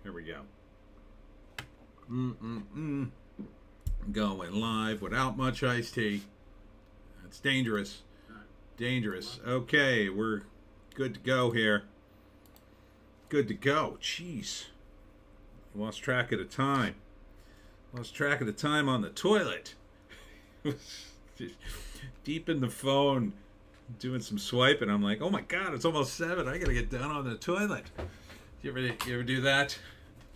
Here we go. Going live without much iced tea. That's dangerous. Dangerous. Okay, we're good to go here. Good to go. Jeez. Lost track of the time. Lost track of the time on the toilet. Deep in the phone, doing some swiping. I'm like, oh my God, it's almost 7. I gotta get down on the toilet. You ever do that?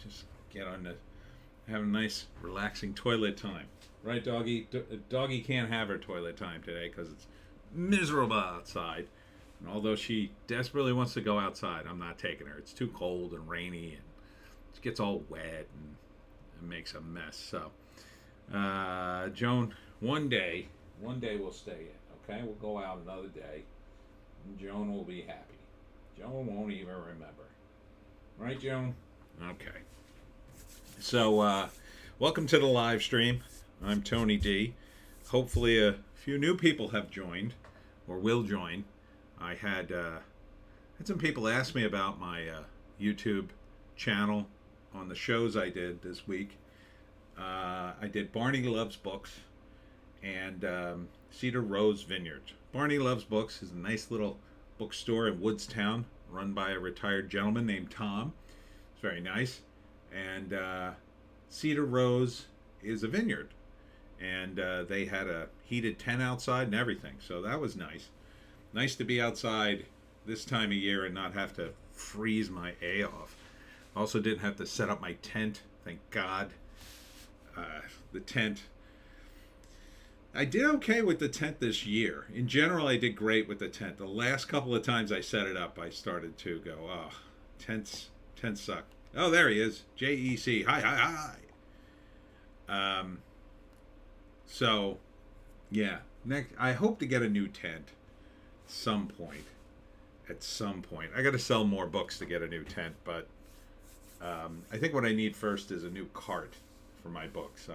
Just get on the, have a nice, relaxing toilet time. Right, doggy? Doggy can't have her toilet time today because it's miserable outside. And although she desperately wants to go outside, I'm not taking her. It's too cold and rainy, and she gets all wet and it makes a mess. So, Joan, one day we'll stay in. Okay, we'll go out another day, and Joan will be happy. Joan won't even remember. Right, Joan? Okay. So, welcome to the live stream. I'm Tony D. Hopefully, a few new people have joined or will join. I had some people ask me about my YouTube channel on the shows I did this week. I did Barney Loves Books and Cedar Rose Vineyard. Barney Loves Books is a nice little bookstore in Woodstown run by a retired gentleman named Tom. It's very nice. And Cedar Rose is a vineyard. And they had a heated tent outside and everything. So that was nice. Nice to be outside this time of year and not have to freeze my A off. Also didn't have to set up my tent. Thank God. The tent. I did okay with the tent this year. In general, I did great with the tent. The last couple of times I set it up, I started to go, oh, tents suck. Oh, there he is. JEC. Hi. So, yeah. Next, I hope to get a new tent at some point. I got to sell more books to get a new tent, but I think what I need first is a new cart for my books.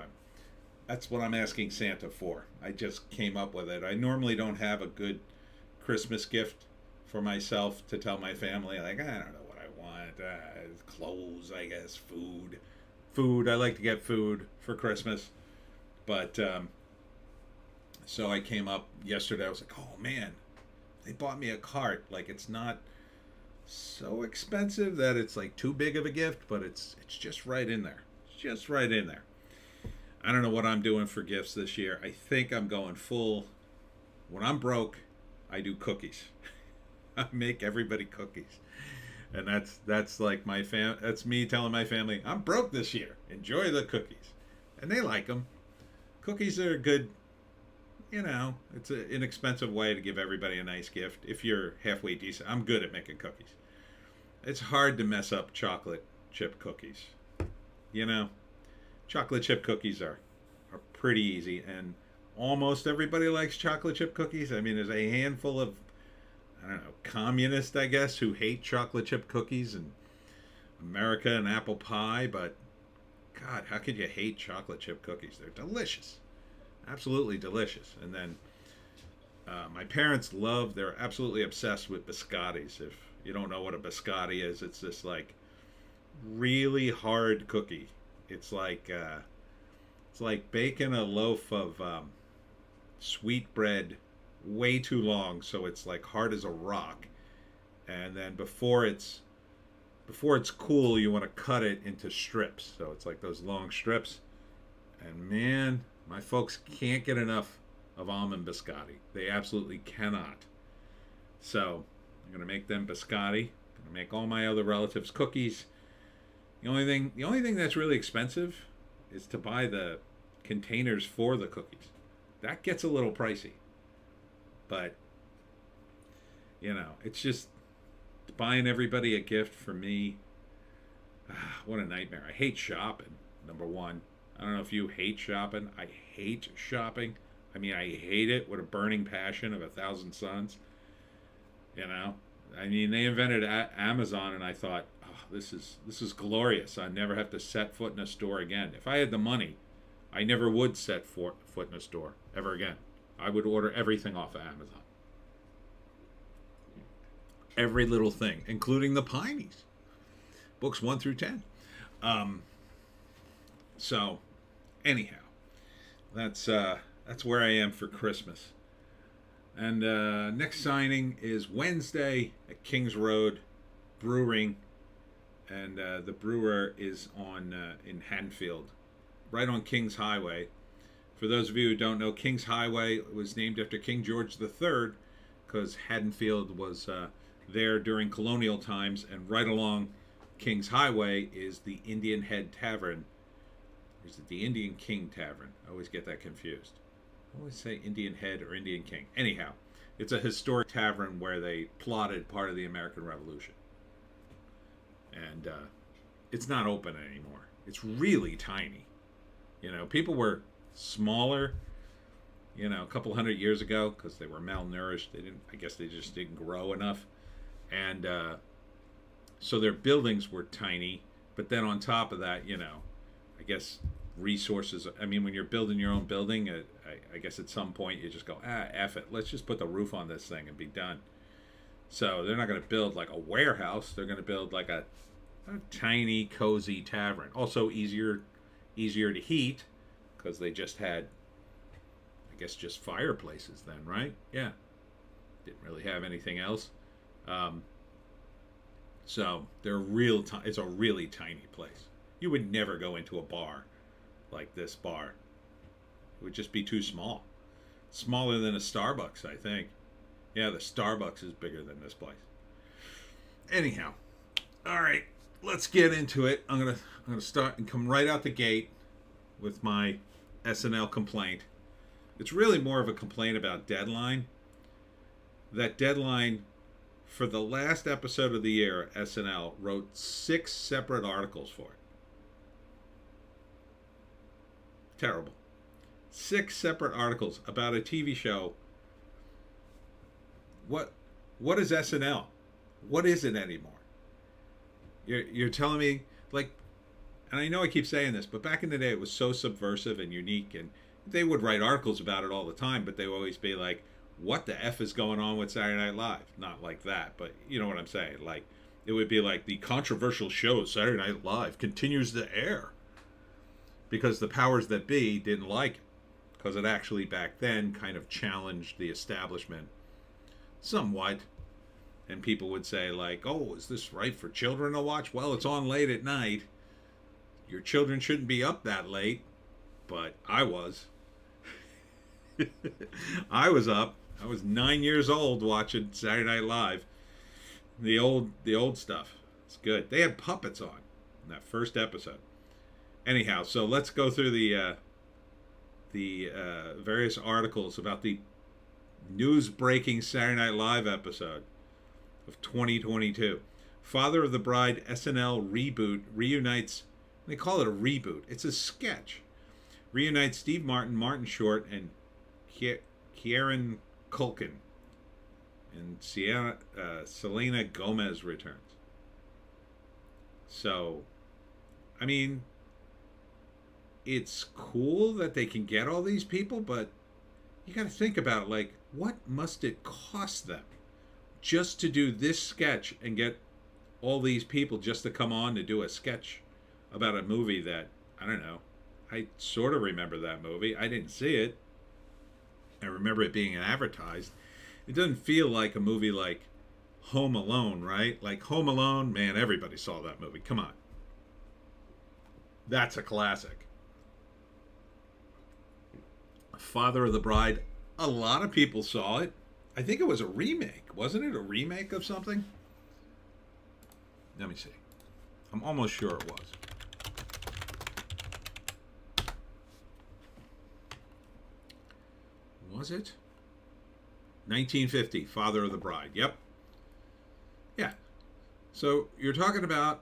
That's what I'm asking Santa for. I just came up with it. I normally don't have a good Christmas gift for myself to tell my family. Like, I don't know what I want. Clothes, I guess. Food. I like to get food for Christmas. But, so I came up yesterday. I was like, oh, man. They bought me a cart. Like, it's not so expensive that it's like too big of a gift, but it's just right in there. It's just right in there. I don't know what I'm doing for gifts this year. I think I'm going full. When I'm broke, I do cookies. I make everybody cookies. And that's like that's me telling my family, I'm broke this year. Enjoy the cookies. And they like them. Cookies are good. You know, it's an inexpensive way to give everybody a nice gift if you're halfway decent. I'm good at making cookies. It's hard to mess up chocolate chip cookies. You know, chocolate chip cookies are pretty easy, and almost everybody likes chocolate chip cookies. I mean, there's a handful of, I don't know, communists, I guess, who hate chocolate chip cookies and America and apple pie, but God, how could you hate chocolate chip cookies? They're delicious. Absolutely delicious. And then my parents they're absolutely obsessed with biscottis. If you don't know what a biscotti is, it's this like really hard cookie. It's like baking a loaf of sweet bread way too long, so it's like hard as a rock. And then before it's cool, you want to cut it into strips. So it's like those long strips. And man, my folks can't get enough of almond biscotti. They absolutely cannot. So I'm going to make them biscotti. I'm going to make all my other relatives cookies. The only thing that's really expensive is to buy the containers for the cookies. That gets a little pricey. But, you know, it's just buying everybody a gift for me. What a nightmare. I hate shopping, number one. I don't know if you hate shopping. I hate shopping. I mean, I hate it with a burning passion of 1,000 suns. You know? I mean, they invented Amazon, and I thought, oh, this is glorious. I never have to set foot in a store again. If I had the money, I never would set foot in a store ever again. I would order everything off of Amazon. Every little thing, including the Pineys. Books 1 through 10. Um, so, anyhow, that's where I am for Christmas. And next signing is Wednesday at Kings Road Brewing, and the brewer is on in Haddonfield, right on Kings Highway. For those of you who don't know, Kings Highway was named after King George III because Haddonfield was there during colonial times, and right along Kings Highway is the Indian Head Tavern. Is it the Indian King Tavern? I always get that confused. I always say Indian Head or Indian King. Anyhow, it's a historic tavern where they plotted part of the American Revolution. And it's not open anymore. It's really tiny. You know, people were smaller, you know, a couple hundred years ago because they were malnourished. I guess they just didn't grow enough. And so their buildings were tiny. But then on top of that, you know, I guess resources. I mean, when you're building your own building, I guess at some point you just go, F it. Let's just put the roof on this thing and be done. So they're not going to build like a warehouse. They're going to build like a tiny, cozy tavern. Also easier to heat because they just had, I guess, just fireplaces then, right? Yeah. Didn't really have anything else. So they're it's a really tiny place. You would never go into a bar like this bar. It would just be too small. Smaller than a Starbucks, I think. Yeah, the Starbucks is bigger than this place. Anyhow, all right, let's get into it. I'm gonna start and come right out the gate with my SNL complaint. It's really more of a complaint about Deadline. That Deadline, for the last episode of the year, SNL wrote 6 separate articles for it. Terrible. 6 separate articles about a TV show. What is SNL? What is it anymore? You're telling me, like, and I know I keep saying this, but back in the day it was so subversive and unique, and they would write articles about it all the time, but they would always be like, what the F is going on with Saturday Night Live? Not like that, but you know what I'm saying. Like, it would be like, the controversial show Saturday Night Live continues to air. Because the powers that be didn't like it. Because it actually back then kind of challenged the establishment somewhat. And people would say like, oh, is this right for children to watch? Well, it's on late at night. Your children shouldn't be up that late. But I was. I was up. I was 9 years old watching Saturday Night Live. The old stuff. It's good. They had puppets on in that first episode. Anyhow, so let's go through the various articles about the news-breaking Saturday Night Live episode of 2022. Father of the Bride SNL reboot reunites. They call it a reboot. It's a sketch. Reunites Steve Martin, Martin Short, and Kieran Culkin. And Selena Gomez returns. So, I mean, it's cool that they can get all these people, but you got to think about it, like, what must it cost them just to do this sketch and get all these people just to come on to do a sketch about a movie that, I don't know, I sort of remember that movie. I didn't see it. I remember it being advertised. It doesn't feel like a movie like Home Alone, right? Like Home Alone, man, everybody saw that movie. Come on. That's a classic. Father of the Bride, a lot of people saw it. I think it was a remake. Wasn't it a remake of something? Let me see. I'm almost sure it was. Was it? 1950, Father of the Bride. Yep. Yeah. So you're talking about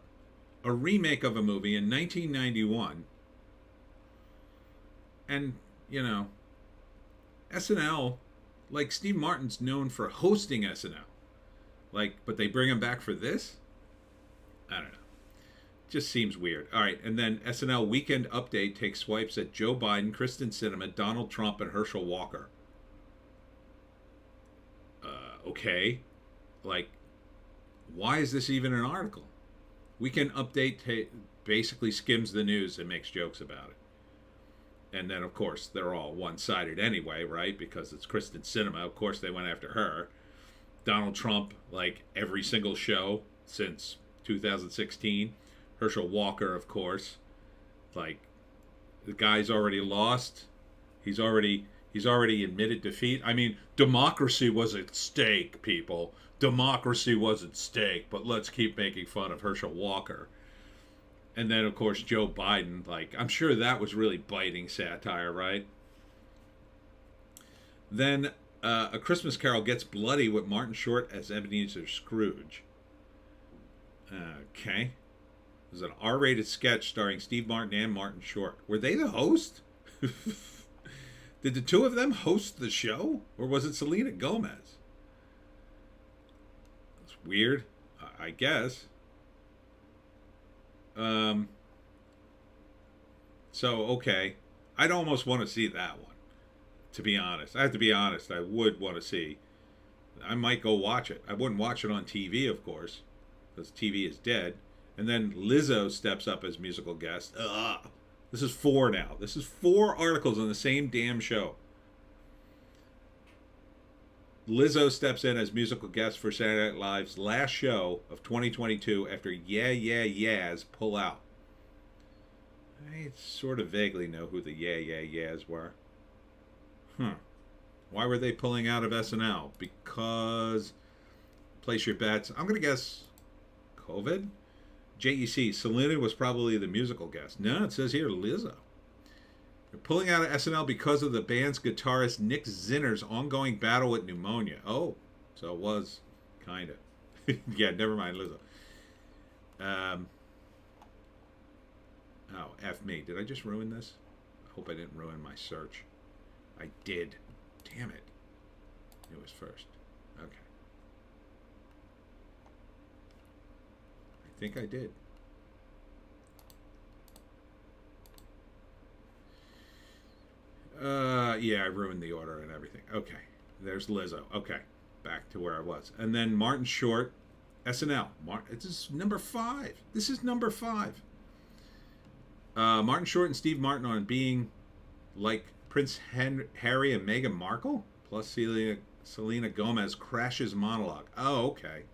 a remake of a movie in 1991. And, you know, SNL, like, Steve Martin's known for hosting SNL. Like, but they bring him back for this? I don't know. Just seems weird. All right, and then SNL Weekend Update takes swipes at Joe Biden, Kristen Sinema, Donald Trump, and Herschel Walker. Okay. Like, why is this even an article? Weekend Update basically skims the news and makes jokes about it. And then, of course, they're all one-sided anyway, right? Because it's Kristen Sinema. Of course, they went after her. Donald Trump, like every single show since 2016. Herschel Walker, of course. Like, the guy's already lost. He's already admitted defeat. I mean, democracy was at stake, people. Democracy was at stake. But let's keep making fun of Herschel Walker. And then, of course, Joe Biden. Like, I'm sure that was really biting satire, right? Then, A Christmas Carol gets bloody with Martin Short as Ebenezer Scrooge. Okay. It was an R-rated sketch starring Steve Martin and Martin Short. Were they the host? Did the two of them host the show? Or was it Selena Gomez? It's weird, I guess. So, okay. I'd almost want to see that one, to be honest. I have to be honest. I would want to see. I might go watch it. I wouldn't watch it on TV, of course, because TV is dead. And then Lizzo steps up as musical guest. Ugh. This is 4 now. This is 4 articles on the same damn show. Lizzo steps in as musical guest for Saturday Night Live's last show of 2022 after Yeah Yeah Yeahs pull out. I sort of vaguely know who the Yeah Yeah Yeahs were. Why were they pulling out of SNL? Because, place your bets, I'm going to guess COVID? JEC, Selena was probably the musical guest. No, it says here Lizzo. They're pulling out of SNL because of the band's guitarist Nick Zinner's ongoing battle with pneumonia. Oh, so it was kind of. Yeah, never mind Lizzo. Oh, F me. Did I just ruin this? I hope I didn't ruin my search. I did. Damn it. It was first. Okay. I think I did. Yeah, I ruined the order and everything. Okay. There's Lizzo. Okay. Back to where I was. And then Martin Short, SNL. This is number 5. This is number 5. Martin Short and Steve Martin on being like Prince Harry and Meghan Markle, plus Selena Gomez crashes monologue. Oh, okay.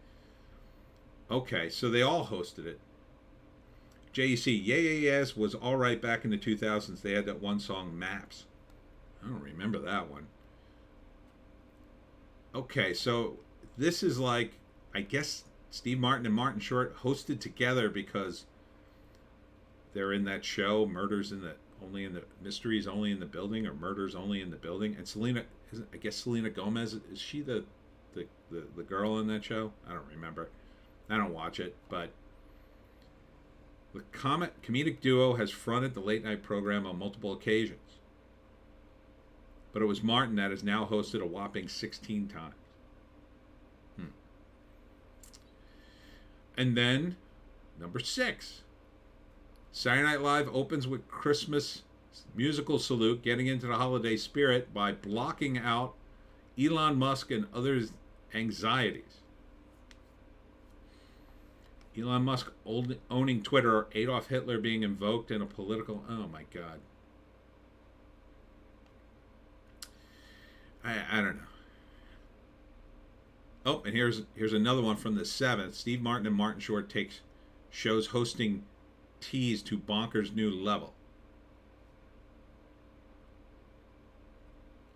Okay, so they all hosted it. JEC, Yeah Yeah Yeahs was all right back in the 2000s. They had that one song, Maps. I don't remember that one. Okay, so this is like, I guess Steve Martin and Martin Short hosted together because they're in that show, Mysteries Only in the Building, or Murders Only in the Building. And I guess Selena Gomez, is she the girl in that show? I don't remember. I don't watch it, but the comedic duo has fronted the late night program on multiple occasions. But it was Martin that has now hosted a whopping 16 times. And then, number 6. Saturday Night Live opens with Christmas musical salute, getting into the holiday spirit by blocking out Elon Musk and others' anxieties. Elon Musk owning Twitter, or Adolf Hitler being invoked in a political... Oh, my God. I don't know. Oh, and here's another one from the 7th. Steve Martin and Martin Short shows hosting tease to bonkers new level.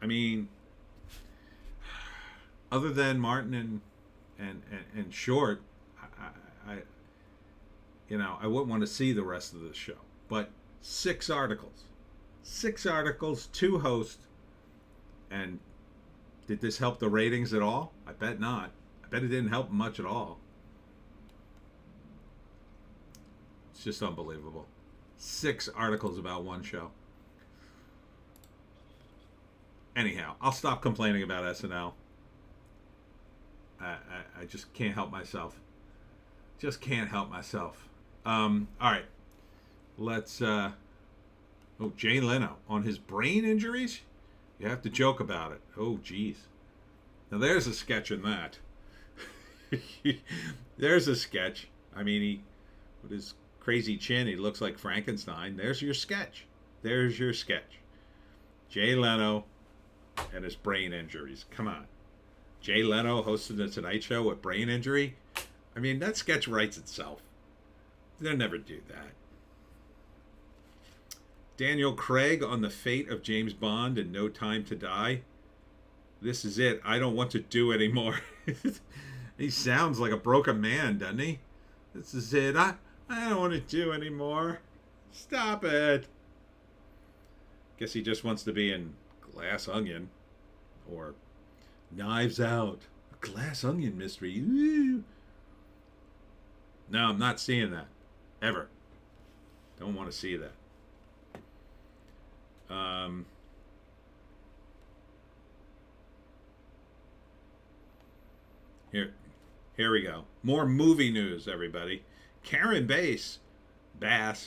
I mean, other than Martin and Short, I wouldn't want to see the rest of the show. But 6 articles, 2 hosts, and did this help the ratings at all? I bet not. I bet it didn't help much at all. It's just unbelievable. 6 articles about one show. Anyhow, I'll stop complaining about SNL. I just can't help myself. Just can't help myself. All right. Let's... Jay Leno. On his brain injuries? You have to joke about it. Oh, geez. Now, there's a sketch in that. There's a sketch. I mean, with his crazy chin. He looks like Frankenstein. There's your sketch. There's your sketch. Jay Leno and his brain injuries. Come on. Jay Leno hosting the Tonight Show with brain injury. I mean, that sketch writes itself. They'll never do that. Daniel Craig on the fate of James Bond in No Time to Die. This is it. I don't want to do anymore. He sounds like a broken man, doesn't he? This is it. I don't want to do anymore. Stop it. Guess he just wants to be in Glass Onion or Knives Out. A Glass Onion mystery. Ooh. No, I'm not seeing that. Ever. Don't want to see that. Here we go. More movie news, everybody. Karen Bass,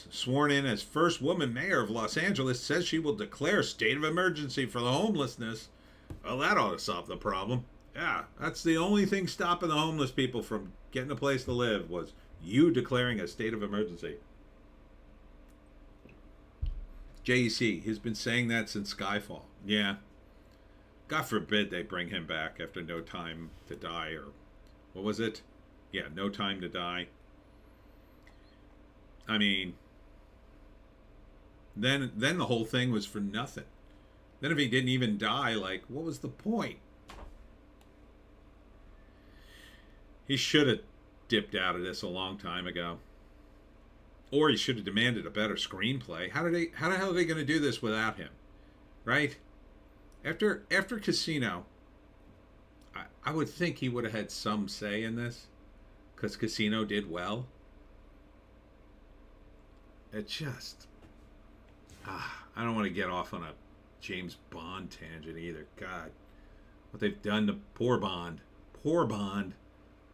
sworn in as first woman mayor of Los Angeles, says she will declare state of emergency for the homelessness. Well, that ought to solve the problem. Yeah, that's the only thing stopping the homeless people from getting a place to live was you declaring a state of emergency. JEC, he's been saying that since Skyfall. Yeah. God forbid they bring him back after No Time to Die, or what was it? Yeah, No Time to Die. I mean, then the whole thing was for nothing. Then if he didn't even die, like, what was the point? He should have dipped out of this a long time ago. Or he should have demanded a better screenplay. How the hell are they going to do this without him? Right? After Casino, I would think he would have had some say in this, because Casino did well. It just... I don't want to get off on a James Bond tangent either. God, what they've done to poor Bond. Poor Bond.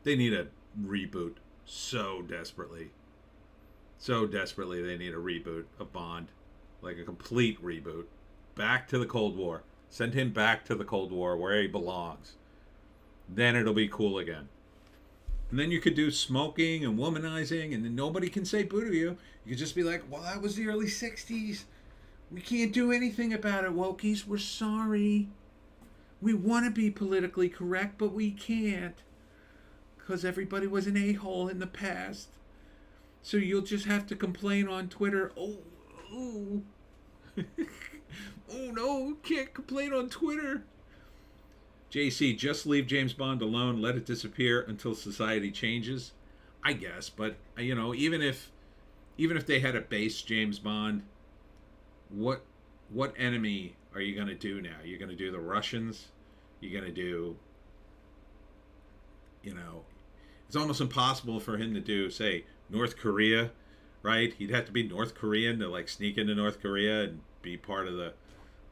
They need a reboot so desperately. So desperately they need a reboot of Bond. Like a complete reboot. Back to the Cold War. Send him back to the Cold War where he belongs. Then it'll be cool again. And then you could do smoking and womanizing, and then nobody can say boo to you. You could just be like, well, that was the early 60s. We can't do anything about it, wokies. We're sorry. We want to be politically correct, but we can't. Because everybody was an a-hole in the past. So you'll just have to complain on Twitter. Oh. Oh no, can't complain on Twitter. JC, just leave James Bond alone. Let it disappear until society changes. I guess, but you know, even if they had a base James Bond, what enemy are you going to do now? You're going to do the Russians? You're going to do, you know, it's almost impossible for him to do, say, North Korea, right? He'd have to be North Korean to like sneak into North Korea and be part of the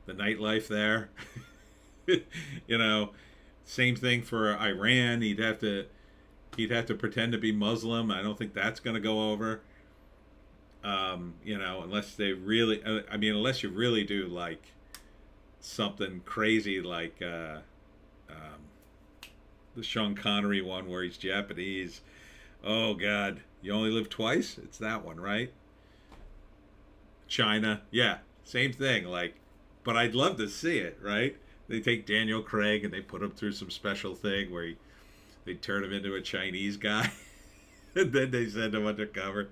nightlife there. You know, same thing for Iran. He'd have to pretend to be Muslim. I don't think that's going to go over. You know, unless they really, unless you really do like something crazy like the Sean Connery one where he's Japanese. Oh God, you only live twice? It's that one, right? China, yeah, same thing. Like, but I'd love to see it, right? They take Daniel Craig and they put him through some special thing where they turn him into a Chinese guy, and then they send him undercover,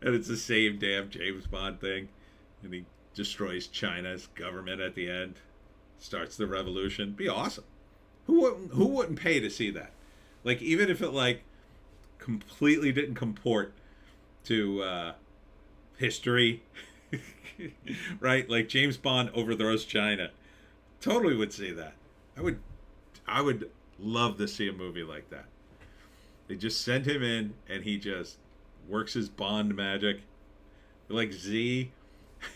and it's the same damn James Bond thing, and he destroys China's government at the end, starts the revolution. Be awesome. Who wouldn't pay to see that? Like, even if it like completely didn't comport to history, right? Like James Bond overthrows China. Totally would see that. I would love to see a movie like that. They just send him in and he just works his Bond magic. Like Xi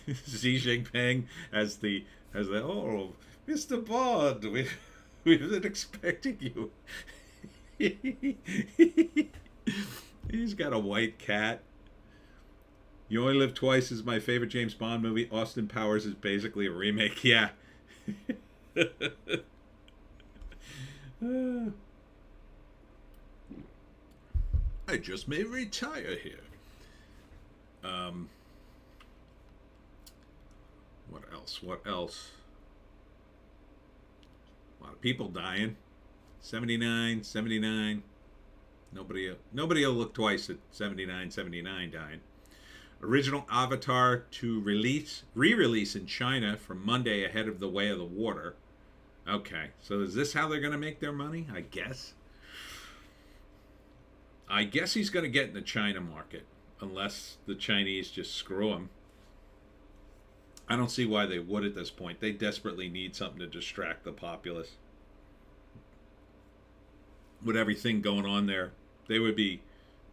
Jinping as the oh, Mr. Bond, we've been expecting you. He's got a white cat. You Only Live Twice is my favorite James Bond movie. Austin Powers is basically a remake. Yeah. I just may retire here. Um, what else? What else? A lot of people dying. 79, 79. Nobody will look twice at 79, 79 dying. Original Avatar to re-release in China from Monday ahead of The Way of the Water. Okay, so is this how they're going to make their money? I guess. I guess he's going to get in the China market, unless the Chinese just screw him. I don't see why they would at this point. They desperately need something to distract the populace. With everything going on there, they would be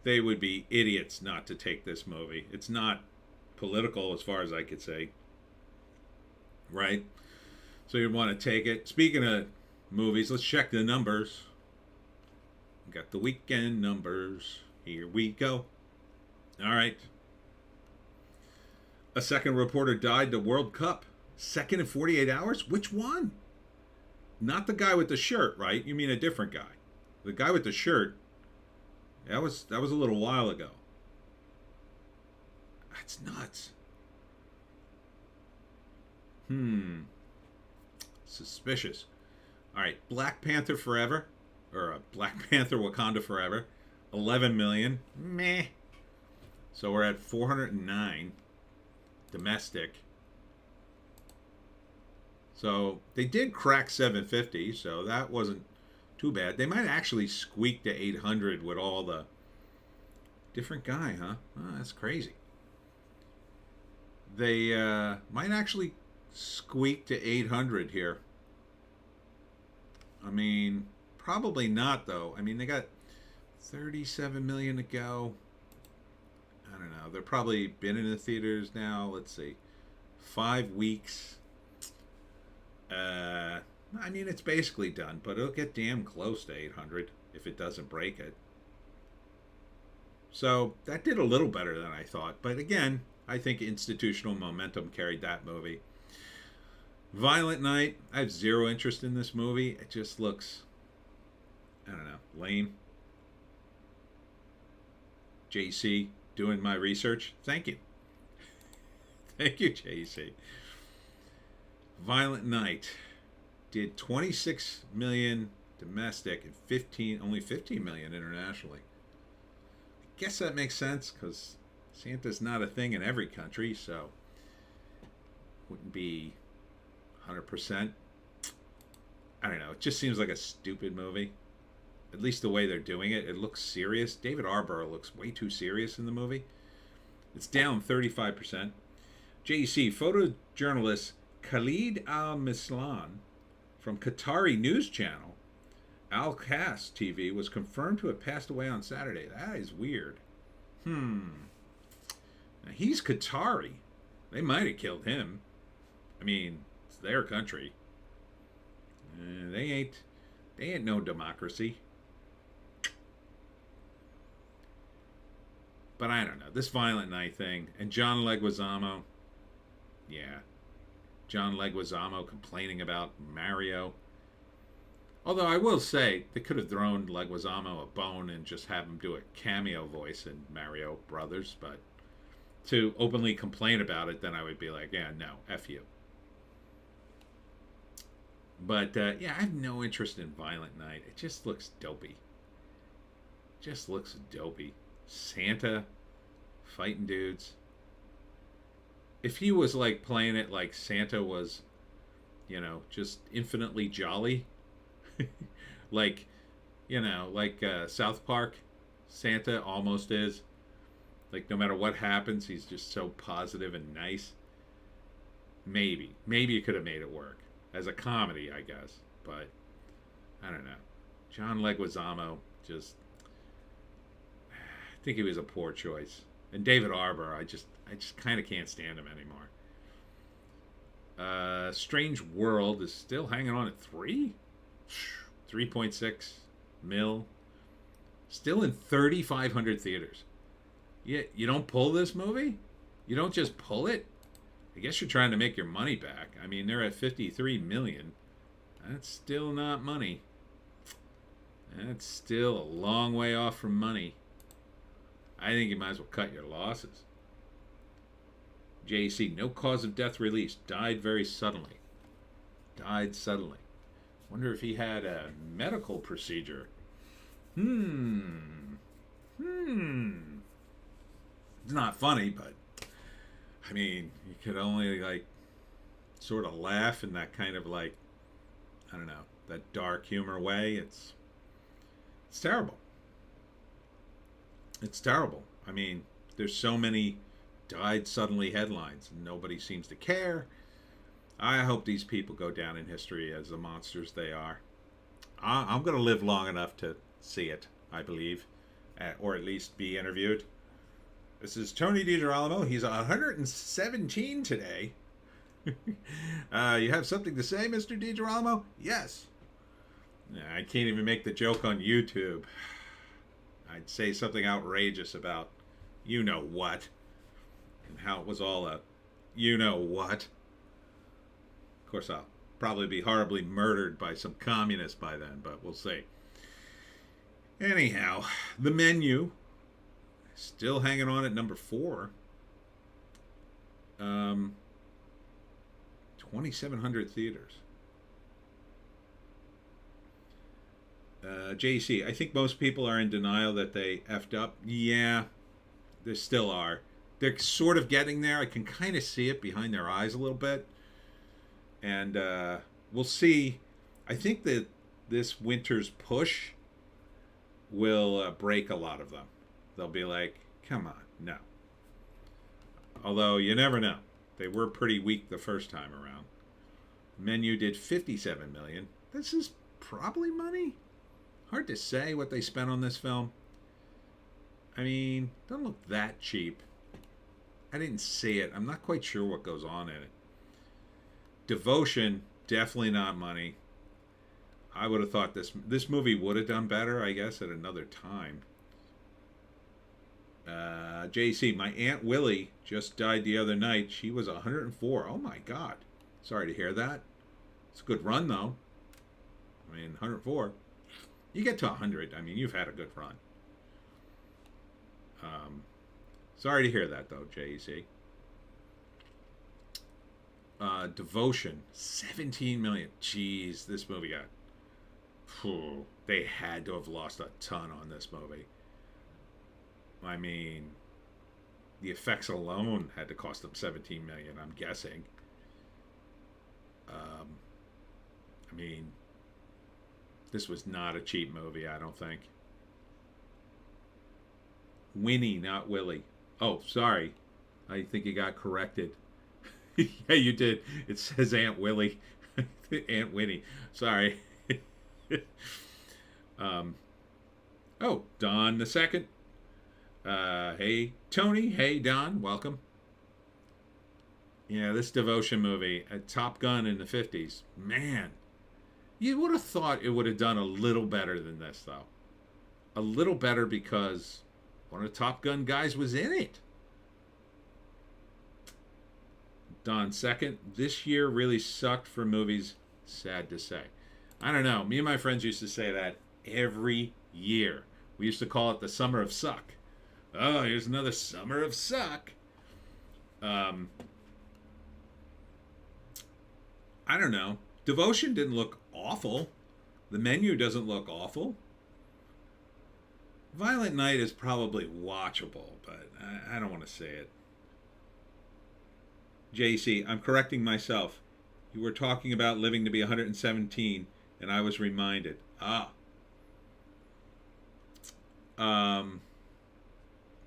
idiots not to take this movie. It's not political as far as I could say. Right? So you'd want to take it. Speaking of movies, let's check the numbers. Got the weekend numbers. Here we go. All right. A second reporter died the World Cup. Second in 48 hours? Which one? Not the guy with the shirt, right? You mean a different guy. The guy with the shirt, that was a little while ago. That's nuts. Suspicious. All right, Black Panther Forever, or Black Panther Wakanda Forever, 11 million. Meh. So we're at 409 domestic. So they did crack 750, so that wasn't too bad. They might actually squeak to 800 with all the different guy, huh? Oh, that's crazy. They might actually squeak to 800 here. I mean, probably not though. I mean, they got 37 million to go. I don't know. They're probably been in the theaters now. Let's see, 5 weeks. I mean, it's basically done, but it'll get damn close to 800 if it doesn't break it. So that did a little better than I thought. But again, I think institutional momentum carried that movie. Violent Night. I have zero interest in this movie. It just looks, I don't know, lame. JC, doing my research. Thank you. Thank you, JC. Violent Night did 26 million domestic and only 15 million internationally. I guess that makes sense because Santa's not a thing in every country, so wouldn't be 100%. I don't know. It just seems like a stupid movie. At least the way they're doing it. It looks serious. David Arbor looks way too serious in the movie. It's down 35%. JEC, photojournalist Khalid Al-Mislan from Qatari news channel Al Qas TV was confirmed to have passed away on Saturday. That is weird. Now he's Qatari. They might have killed him. I mean, it's their country. They ain't no democracy. But I don't know. This Violent Night thing. And John Leguizamo. Yeah. John Leguizamo complaining about Mario. Although I will say, they could have thrown Leguizamo a bone and just have him do a cameo voice in Mario Brothers. But to openly complain about it, then I would be like, yeah, no, F you. But, yeah, I have no interest in Violent Night. It just looks dopey. Just looks dopey. Santa fighting dudes. If he was like playing it like Santa was, you know, just infinitely jolly, like, you know, like South Park, Santa almost is. Like no matter what happens, he's just so positive and nice. Maybe you could have made it work as a comedy, I guess. But I don't know. John Leguizamo just. I think he was a poor choice. And David Arbor, I just kind of can't stand him anymore. Strange World is still hanging on at 3.6 mil. Still in 3,500 theaters. You don't pull this movie? You don't just pull it? I guess you're trying to make your money back. I mean, they're at 53 million. That's still not money. That's still a long way off from money. I think you might as well cut your losses. JC, no cause of death released. Died very suddenly. Died suddenly. Wonder if he had a medical procedure. Hmm. It's not funny, but I mean, you could only like sort of laugh in that kind of like, I don't know, that dark humor way. It's terrible. It's terrible. I mean, there's so many died suddenly headlines and nobody seems to care. I hope these people go down in history as the monsters they are. I'm going to live long enough to see it, I believe, or at least be interviewed. This is Tony DiGerolamo. He's 117 today. You have something to say, Mr. DiGerolamo? Yes. I can't even make the joke on YouTube. I'd say something outrageous about you know what, and how it was all a you know what. Of course, I'll probably be horribly murdered by some communist by then, but we'll see. Anyhow, The Menu, still hanging on at number 4. 2,700 theaters. JC, I think most people are in denial that they effed up. Yeah, they still are. They're sort of getting there. I can kind of see it behind their eyes a little bit. And we'll see. I think that this winter's push will break a lot of them. They'll be like, come on, no. Although, you never know. They were pretty weak the first time around. Menu did $57 million. This is probably money. Hard to say what they spent on this film. I mean, doesn't look that cheap. I didn't see it. I'm not quite sure what goes on in it. Devotion, definitely not money. I would have thought this movie would have done better, I guess, at another time. JC, my Aunt Willie just died the other night. She was 104. Oh my God. Sorry to hear that. It's a good run, though. I mean, 104. You get to 100. I mean, you've had a good run. Sorry to hear that, though, JC. Devotion, 17 million. Jeez, this movie got... Whew, they had to have lost a ton on this movie. I mean, the effects alone had to cost them 17 million, I'm guessing. I mean, this was not a cheap movie, I don't think. Winnie, not Willie. Oh, sorry. I think you got corrected. Yeah, you did. It says Aunt Willie. Aunt Winnie. Sorry. Oh, Don the second. Hey, Tony. Hey, Don. Welcome. Yeah, this Devotion movie, a Top Gun in the 50s. Man, you would have thought it would have done a little better than this, though. A little better because one of the Top Gun guys was in it. Don second. This year really sucked for movies. Sad to say. I don't know. Me and my friends used to say that every year. We used to call it the summer of suck. Oh, here's another summer of suck. I don't know. Devotion didn't look awful. The Menu doesn't look awful. Violent Night is probably watchable, but I don't want to say it. JC, I'm correcting myself. You were talking about living to be 117, and I was reminded.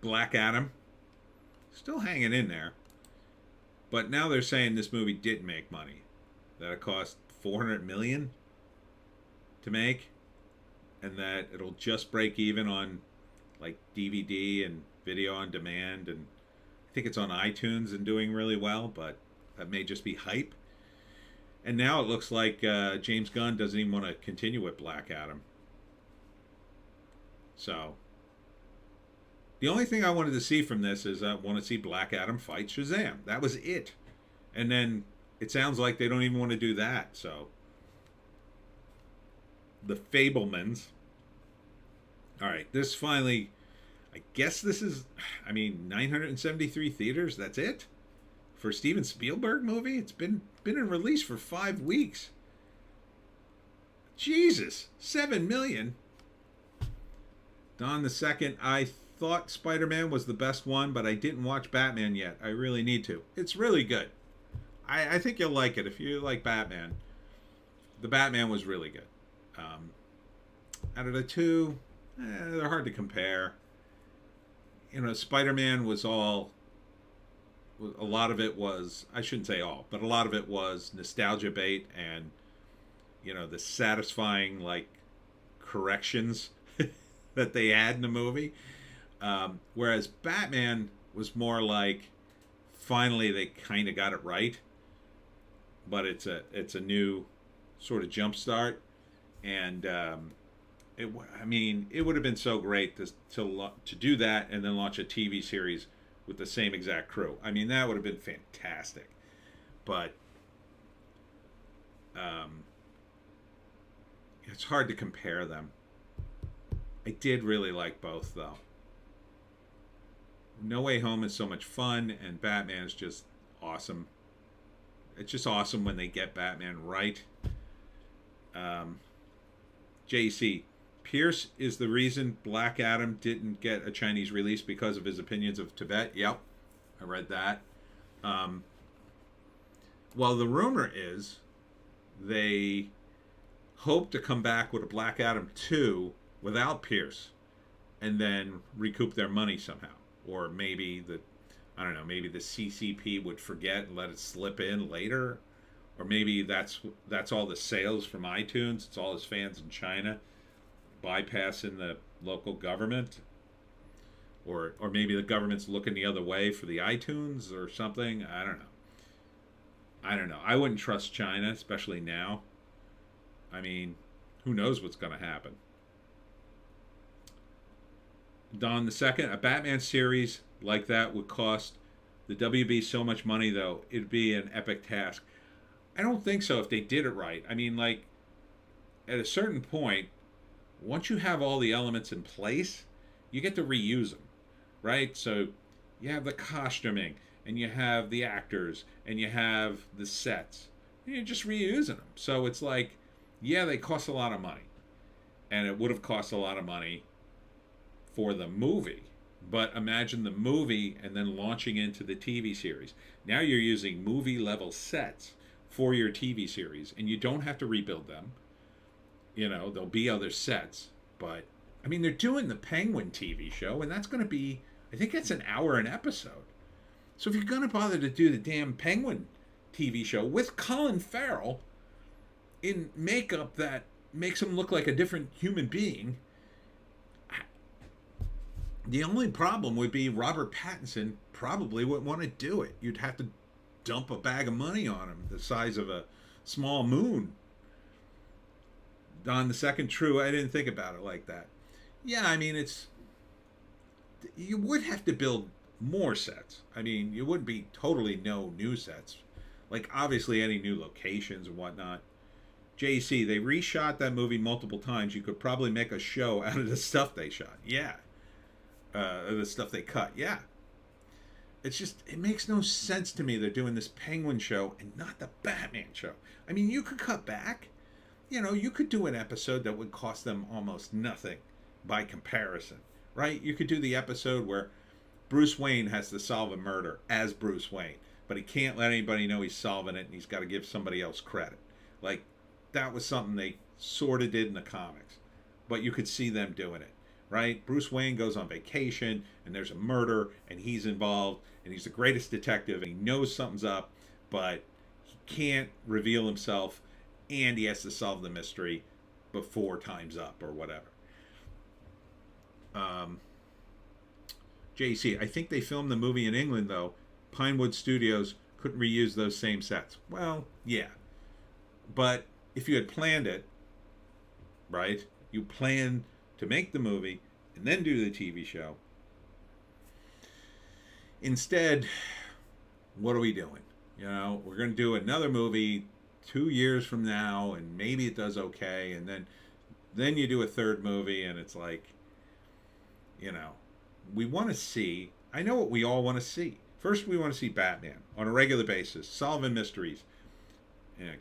Black Adam, still hanging in there. But now they're saying this movie did make money. That it cost $400 million to make, and that it'll just break even on like DVD and video on demand, and I think it's on iTunes and doing really well, but that may just be hype. And now it looks like James Gunn doesn't even want to continue with Black Adam. So the only thing I wanted to see from this is I want to see Black Adam fight Shazam. That was it. And then it sounds like they don't even want to do that. So the Fablemans. All right, this finally, I guess this is, I mean, 973 theaters. That's it. for a Steven Spielberg movie. It's been in release for 5 weeks. Jesus, 7 million. Dawn the Second. I thought Spider-Man was the best one, but I didn't watch Batman yet. I really need to. It's really good. I think you'll like it if you like Batman. The Batman was really good. Out of the two, they're hard to compare. Spider-Man was all. A lot of it was, I shouldn't say all, but a lot of it was nostalgia bait and, the satisfying, like, corrections that they add in the movie. Whereas Batman was more like, finally they kind of got it right, but it's a new sort of jump start, and it would have been so great to do that and then launch a TV series with the same exact crew. I mean, that would have been fantastic, but it's hard to compare them. I did really like both, though. No Way Home is so much fun, and Batman is just awesome. It's just awesome when they get Batman right. JC, Pierce is the reason Black Adam didn't get a Chinese release because of his opinions of Tibet. Yep, I read that. Well, the rumor is they hope to come back with a Black Adam 2 without Pierce and then recoup their money somehow. Or maybe maybe the CCP would forget and let it slip in later. Or maybe that's all the sales from iTunes. It's all his fans in China bypassing the local government. Or maybe the government's looking the other way for the iTunes or something. I don't know. I wouldn't trust China, especially now. I mean, who knows what's going to happen. Dawn the Second, a Batman series like that would cost the WB so much money, though. It'd be an epic task. I don't think so if they did it right. I mean, like, at a certain point, once you have all the elements in place, you get to reuse them, right? So you have the costuming, and you have the actors, and you have the sets. And you're just reusing them. So it's like, yeah, they cost a lot of money. And it would have cost a lot of money for the movie. But imagine the movie and then launching into the TV series. Now you're using movie level sets for your TV series, and you don't have to rebuild them. There'll be other sets, but I mean, they're doing the Penguin TV show, and that's going to be, I think it's an hour an episode. So if you're going to bother to do the damn Penguin TV show with Colin Farrell in makeup that makes him look like a different human being, the only problem would be Robert Pattinson probably wouldn't want to do it. You'd have to dump a bag of money on him the size of a small moon. Don the Second, true, I didn't think about it like that. Yeah, I mean, you would have to build more sets. I mean, you wouldn't be totally no new sets. Like, obviously, any new locations and whatnot. JC, they reshot that movie multiple times. You could probably make a show out of the stuff they shot. Yeah. The stuff they cut. Yeah. It's just, it makes no sense to me they're doing this Penguin show and not the Batman show. I mean, you could cut back. You could do an episode that would cost them almost nothing by comparison, right? You could do the episode where Bruce Wayne has to solve a murder as Bruce Wayne, but he can't let anybody know he's solving it, and he's got to give somebody else credit. Like, that was something they sort of did in the comics, but you could see them doing it, right? Bruce Wayne goes on vacation, and there's a murder, and he's involved, and he's the greatest detective, and he knows something's up, but he can't reveal himself, and he has to solve the mystery before time's up or whatever. JC, I think they filmed the movie in England, though. Pinewood Studios couldn't reuse those same sets. Well, yeah. But if you had planned it, right? You planned to make the movie and then do the TV show. Instead, what are we doing? We're going to do another movie 2 years from now, and maybe it does okay, and then you do a third movie, and it's like, we want to see, I know what we all want to see. First, we want to see Batman on a regular basis, solving mysteries,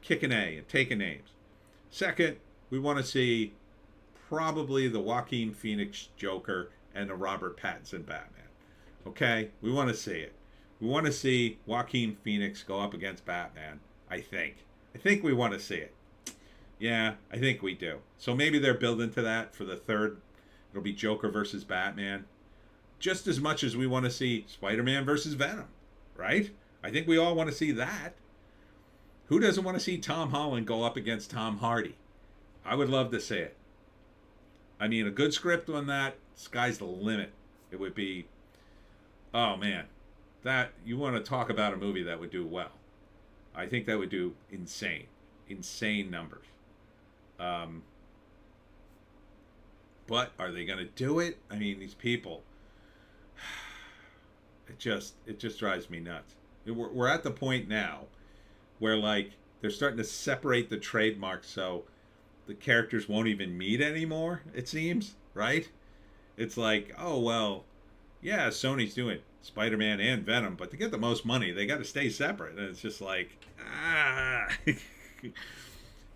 kicking A and taking names. Second, we want to see probably the Joaquin Phoenix Joker and the Robert Pattinson Batman. Okay? We want to see it. We want to see Joaquin Phoenix go up against Batman, I think. I think we want to see it. Yeah, I think we do. So maybe they're building to that for the third. It'll be Joker versus Batman. Just as much as we want to see Spider-Man versus Venom, right? I think we all want to see that. Who doesn't want to see Tom Holland go up against Tom Hardy? I would love to see it. I mean, a good script on that, sky's the limit. It would be, oh man, that, you want to talk about a movie that would do well. I think that would do insane numbers. But are they going to do it? I mean, these people, it just drives me nuts. We're at the point now where, like, they're starting to separate the trademarks so the characters won't even meet anymore, it seems, right? It's like, oh, well, yeah, Sony's doing Spider-Man and Venom, but to get the most money, they got to stay separate. And it's just like,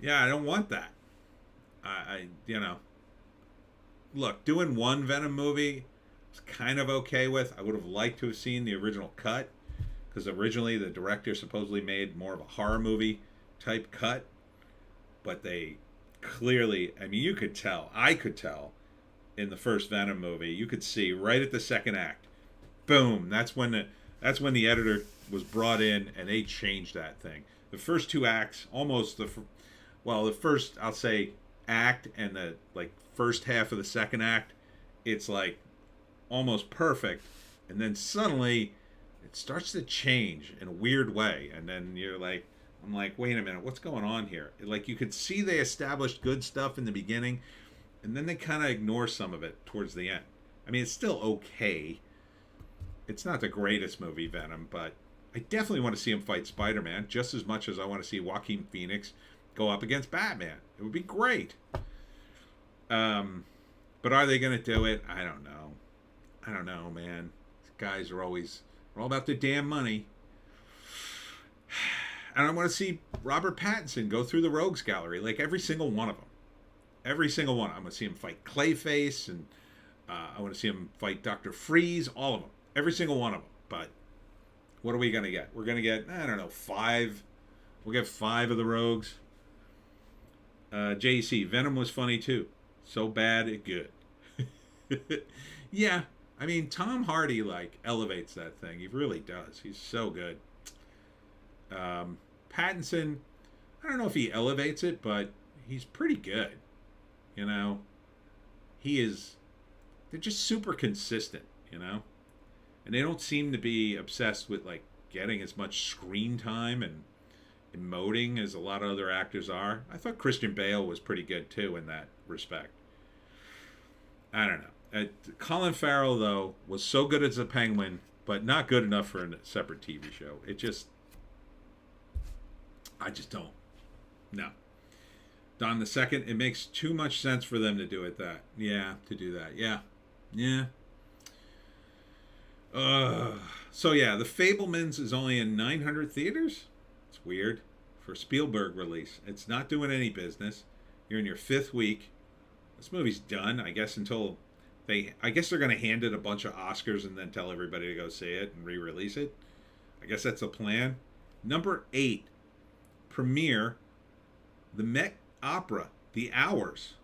yeah, I don't want that. Look, doing one Venom movie is kind of okay with. I would have liked to have seen the original cut, because originally the director supposedly made more of a horror movie type cut, but they clearly, I mean, you could tell, I could tell in the first Venom movie, you could see right at the second act, boom, that's when the editor was brought in and they changed that thing. The first two acts, almost the first, I'll say, act and the first half of the second act, it's like almost perfect, and then suddenly it starts to change in a weird way, and then I'm like, wait a minute, what's going on here? Like, you could see they established good stuff in the beginning, and then they kind of ignore some of it towards the end. I mean, it's still okay. It's not the greatest movie, Venom, but I definitely want to see him fight Spider-Man just as much as I want to see Joaquin Phoenix go up against Batman. It would be great. But are they going to do it? I don't know, man. These guys are all about the damn money. And I want to see Robert Pattinson go through the Rogues Gallery, like every single one of them. Every single one. I want to see him fight Clayface, and I want to see him fight Dr. Freeze, all of them. Every single one of them. But what are we going to get? We're going to get, I don't know, 5. We'll get 5 of the Rogues. JC, Venom was funny too. So bad, it good. Yeah, I mean, Tom Hardy, elevates that thing. He really does. He's so good. Pattinson, I don't know if he elevates it, but he's pretty good. They're just super consistent, and they don't seem to be obsessed with getting as much screen time and emoting as a lot of other actors are. I thought Christian Bale was pretty good too in that respect. I don't know. Colin Farrell, though, was so good as a Penguin, but not good enough for a separate TV show. I just don't. No. Don the Second, it makes too much sense for them to do it that. Yeah, to do that. Yeah. So yeah, The Fabelmans is only in 900 theaters. It's weird for Spielberg release. It's not doing any business. You're in your 5th week. This movie's done, I guess, until I guess they're going to hand it a bunch of Oscars and then tell everybody to go see it and re-release it. I guess that's the plan. Number 8, premiere, the Met Opera, The Hours.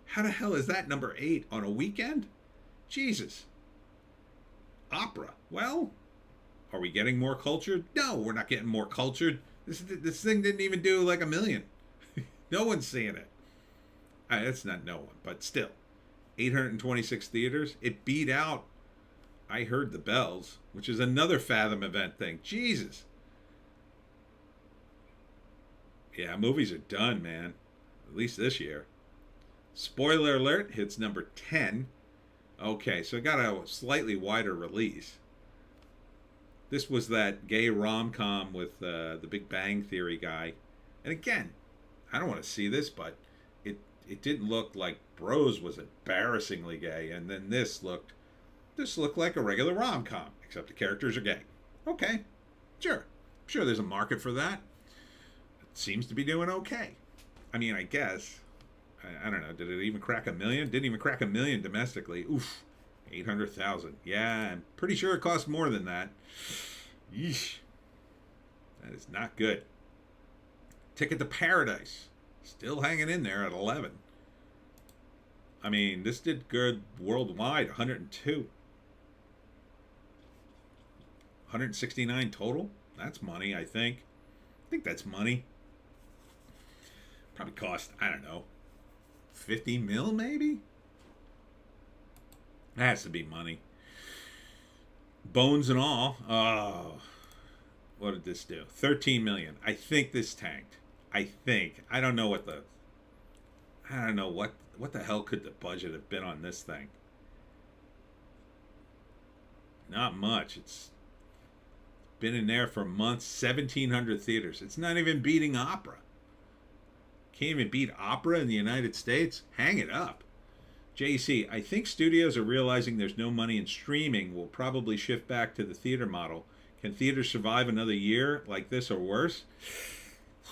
How the hell is that number 8 on a weekend? Jesus. Opera. Well, are we getting more cultured? No, we're not getting more cultured. This thing didn't even do $1 million. No one's seeing it. That's not no one, but still. 826 theaters. It beat out I Heard the Bells, which is another Fathom event thing. Jesus. Yeah, movies are done, man. At least this year. Spoiler alert, hits number 10. Okay, so it got a slightly wider release. This was that gay rom-com with the Big Bang Theory guy. And again, I don't want to see this, but it didn't look like Bros was embarrassingly gay. And then this looked like a regular rom-com, except the characters are gay. Okay, sure. Sure, there's a market for that. It seems to be doing okay. I mean, I guess. I don't know. Did it even crack a million? Didn't even crack a million domestically. Oof. 800,000. Yeah, I'm pretty sure it cost more than that. Yeesh. That is not good. Ticket to Paradise. Still hanging in there at 11. I mean, this did good worldwide. 102. 169 total. That's money, I think. I think that's money. Probably cost, I don't know, 50 mil maybe? That has to be money. Bones and all. Oh, what did this do? 13 million. I think this tanked. I think. I don't know what the hell could the budget have been on this thing? Not much. It's been in there for months. 1,700 theaters. It's not even beating Opera. Can't even beat Opera in the United States. Hang it up. JC, I think studios are realizing there's no money in streaming. Will probably shift back to the theater model. Can theaters survive another year like this or worse?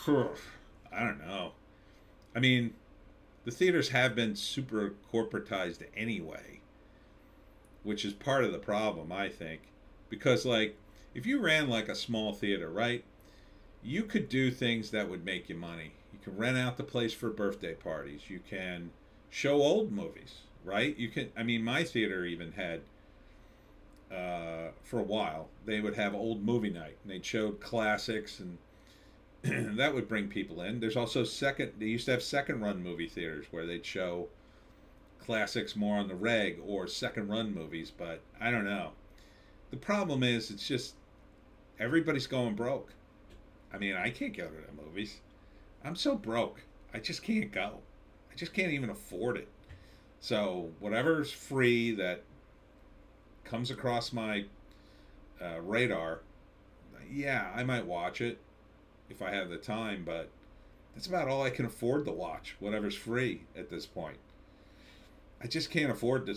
I don't know. I mean, the theaters have been super corporatized anyway, which is part of the problem, I think. Because, like, if you ran like a small theater, right, you could do things that would make you money. You can rent out the place for birthday parties. You can show old movies, right? You can, I mean, my theater even had, for a while, they would have old movie night. And they'd show classics, and that would bring people in. There's also they used to have second run movie theaters where they'd show classics more on the reg or second run movies, but I don't know. The problem is, it's just everybody's going broke. I mean, I can't go to the movies. I'm so broke. I just can't go. I just can't even afford it. So whatever's free that comes across my radar, yeah, I might watch it if I have the time, but that's about all I can afford to watch, whatever's free at this point. I just can't afford to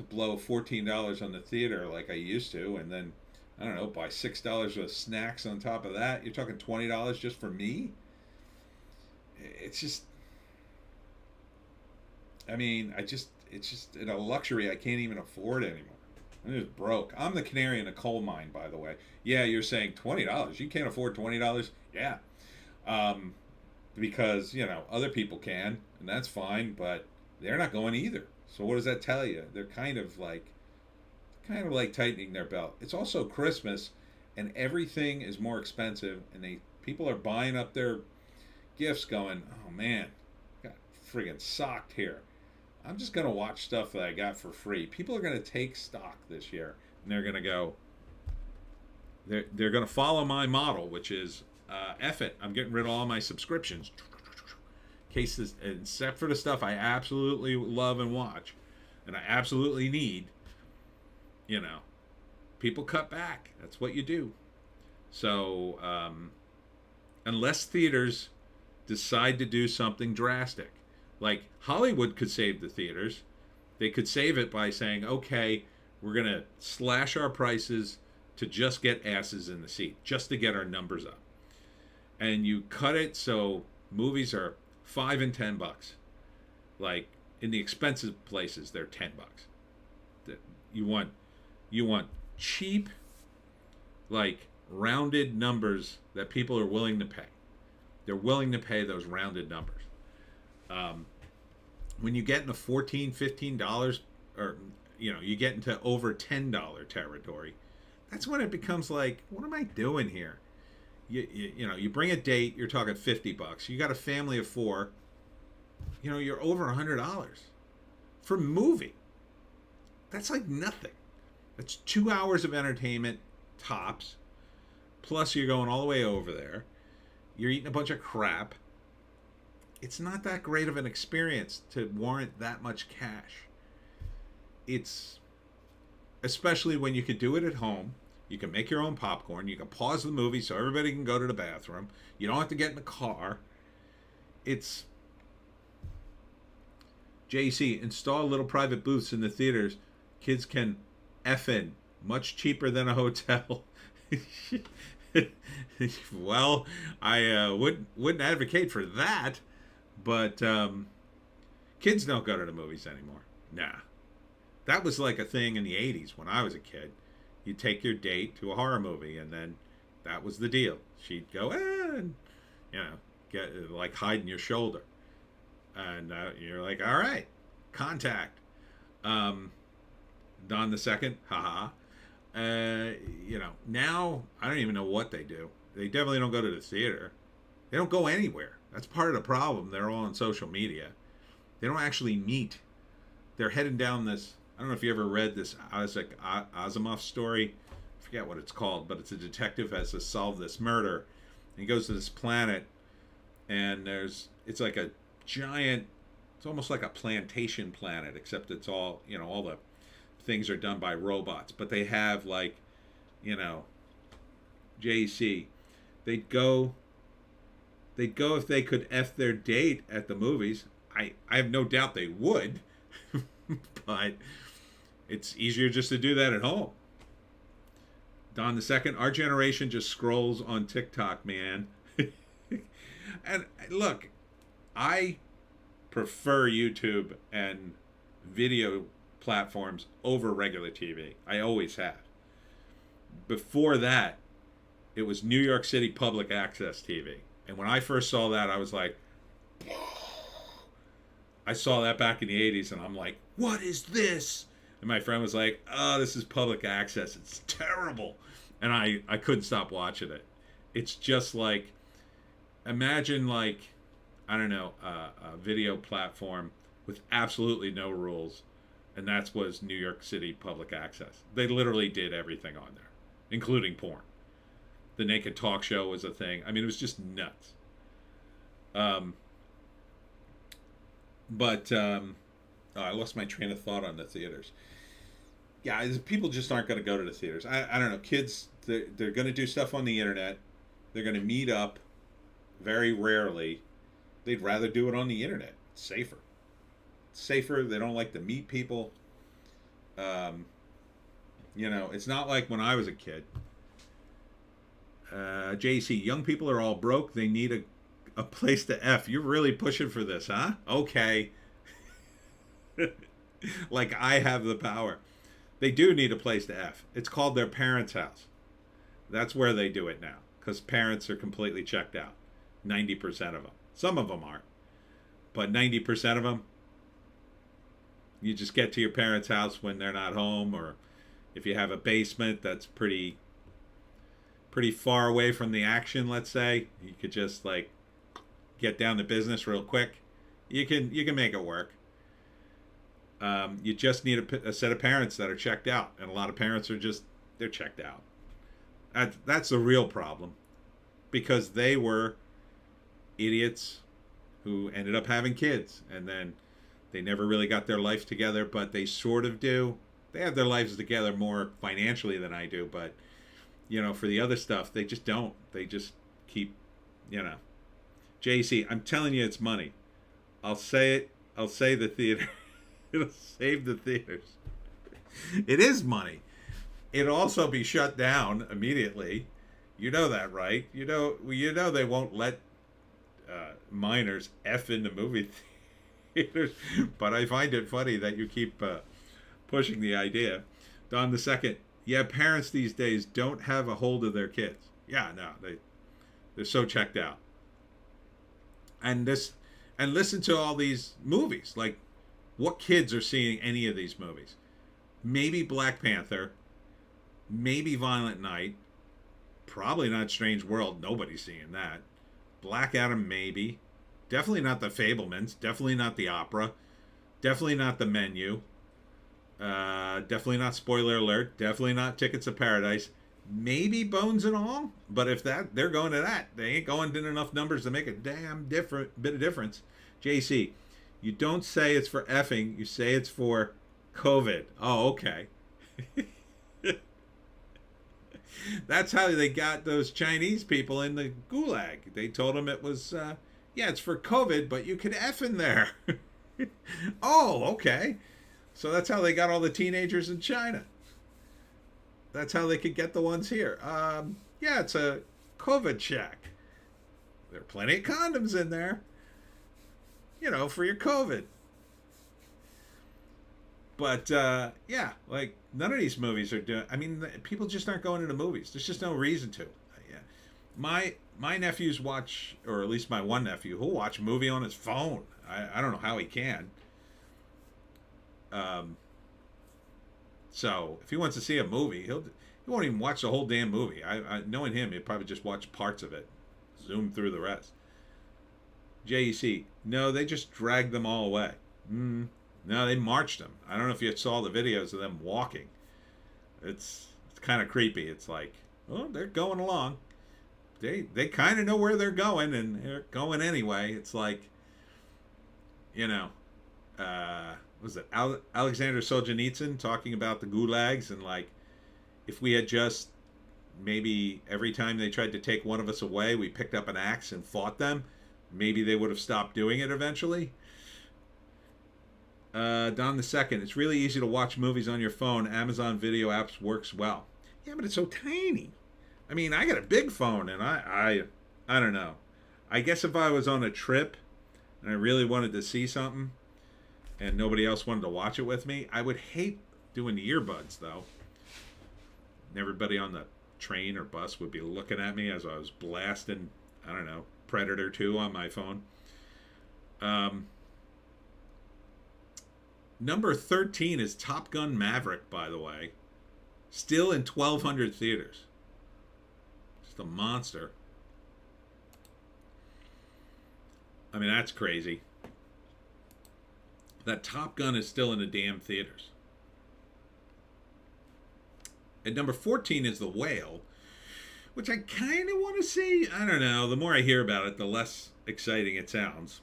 blow $14 on the theater like I used to, and then, I don't know, buy $6 of snacks on top of that. You're talking $20 just for me? It's just, I mean, it's just a luxury I can't even afford anymore. I'm just broke. I'm the canary in a coal mine, by the way. Yeah, you're saying $20. You can't afford $20? Yeah. Because, other people can, and that's fine, but they're not going either. So what does that tell you? They're kind of like tightening their belt. It's also Christmas, and everything is more expensive, and people are buying up their gifts going, oh man, got friggin' socked here. I'm just going to watch stuff that I got for free. People are going to take stock this year, and they're going to go, they're going to follow my model, which is, F it, I'm getting rid of all my subscriptions. Cases, except for the stuff I absolutely love and watch, and I absolutely need, people cut back. That's what you do. So, unless theaters decide to do something drastic, like Hollywood could save the theaters, they could save it by saying, okay, we're going to slash our prices to just get asses in the seat, just to get our numbers up. And you cut it so movies are $5 and $10. Like in the expensive places, they're $10. You want cheap, like rounded numbers that people are willing to pay. They're willing to pay those rounded numbers. When you get into $14, $15, or you get into over $10 territory, that's when it becomes like, what am I doing here? You bring a date, you're talking $50. You got a family of 4, you're over $100 for a movie. That's like nothing. That's 2 hours of entertainment tops. Plus you're going all the way over there. You're eating a bunch of crap. It's not that great of an experience to warrant that much cash. It's, especially when you could do it at home. You can make your own popcorn. You can pause the movie so everybody can go to the bathroom. You don't have to get in the car. It's, JC, install little private booths in the theaters. Kids can F in much cheaper than a hotel. Well, I wouldn't advocate for that, but kids don't go to the movies anymore. Nah, that was like a thing in the '80s when I was a kid. You take your date to a horror movie, and then that was the deal. She'd go, and you know, get like hiding your shoulder, and you're like, all right, contact. Don the second, haha. Now I don't even know what they do. They definitely don't go to the theater. They don't go anywhere. That's part of the problem. They're all on social media. They don't actually meet. They're heading down this. I don't know if you ever read this Isaac Asimov story. I forget what it's called, but it's a detective has to solve this murder. And he goes to this planet, and it's like a giant. It's almost like a plantation planet, except it's all all the things are done by robots. But they have like, JC. They'd go if they could F their date at the movies. I have no doubt they would, but it's easier just to do that at home. Don the second, our generation just scrolls on TikTok, man. And look, I prefer YouTube and video platforms over regular TV. I always have. Before that, it was New York City public access TV. And when I first saw that, I was like, I saw that back in the 80s, and I'm like, what is this? And my friend was like, oh, this is public access. It's terrible. And I couldn't stop watching it. It's just like, imagine like, I don't know, a video platform with absolutely no rules. And that was New York City public access. They literally did everything on there, including porn. The Naked Talk Show was a thing. I mean, it was just nuts. I lost my train of thought on the theaters. Yeah, people just aren't going to go to the theaters. I don't know. Kids, they're going to do stuff on the internet. They're going to meet up very rarely. They'd rather do it on the internet. It's safer. They don't like to meet people. It's not like when I was a kid. JC, young people are all broke. They need a place to F. You're really pushing for this, huh? Okay. Like I have the power. They do need a place to F. It's called their parents' house. That's where they do it now. Because parents are completely checked out. 90% of them. Some of them aren't. But 90% of them, you just get to your parents' house when they're not home, or if you have a basement that's pretty far away from the action, let's say, you could just like get down to business real quick. You can make it work. You just need a set of parents that are checked out, and a lot of parents they're checked out. That's the real problem, because they were idiots who ended up having kids, and then they never really got their life together, but they sort of do. They have their lives together more financially than I do, but for the other stuff, they just don't. They just keep, JC, I'm telling you, it's money. I'll say it. I'll say the theater. It'll save the theaters. It is money. It'll also be shut down immediately. You know that, right? You know they won't let minors F into movie theaters. But I find it funny that you keep pushing the idea. Don the second. Yeah, parents these days don't have a hold of their kids. Yeah, no, they're so checked out. And listen to all these movies. Like, what kids are seeing any of these movies? Maybe Black Panther, maybe Violent Night, probably not Strange World. Nobody's seeing that. Black Adam, maybe. Definitely not The Fablemans. Definitely not The Opera. Definitely not The Menu. Definitely not Spoiler Alert. Definitely not Tickets to Paradise. Maybe Bones and All. But if they're going to that. They ain't going in enough numbers to make a damn bit of difference. JC, you don't say it's for effing. You say it's for COVID. Oh, okay. That's how they got those Chinese people in the gulag. They told them it was, it's for COVID, but you could F in there. Oh, okay. So that's how they got all the teenagers in China. that's how they could get the ones here. Yeah, it's a COVID check. There are plenty of condoms in there, for your COVID. But yeah, like none of these movies are doing. I mean, people just aren't going into movies. There's just no reason to. Yeah, my nephews watch, or at least my one nephew, who'll watch a movie on his phone. I don't know how he can. So if he wants to see a movie, he won't even watch the whole damn movie. Knowing him, he'd probably just watch parts of it, zoom through the rest. JEC, no, they just dragged them all away. No, they marched them. I don't know if you saw the videos of them walking. It's kind of creepy. It's like, oh, they're going along. They kind of know where they're going, and they're going anyway. It's like, was it Alexander Solzhenitsyn talking about the gulags, and like, if we had just maybe every time they tried to take one of us away, we picked up an axe and fought them, maybe they would have stopped doing it eventually. Don the Second, it's really easy to watch movies on your phone. Amazon Video Apps works well. Yeah, but it's so tiny. I mean, I got a big phone, and I don't know. I guess if I was on a trip and I really wanted to see something and nobody else wanted to watch it with me, I would hate doing the earbuds, though. And everybody on the train or bus would be looking at me as I was blasting, I don't know, Predator 2 on my phone. Number 13 is Top Gun Maverick, by the way. Still in 1,200 theaters. Just a monster. I mean, that's crazy. That Top Gun is still in the damn theaters. And number 14 is The Whale, which I kind of want to see. I don't know. The more I hear about it, the less exciting it sounds.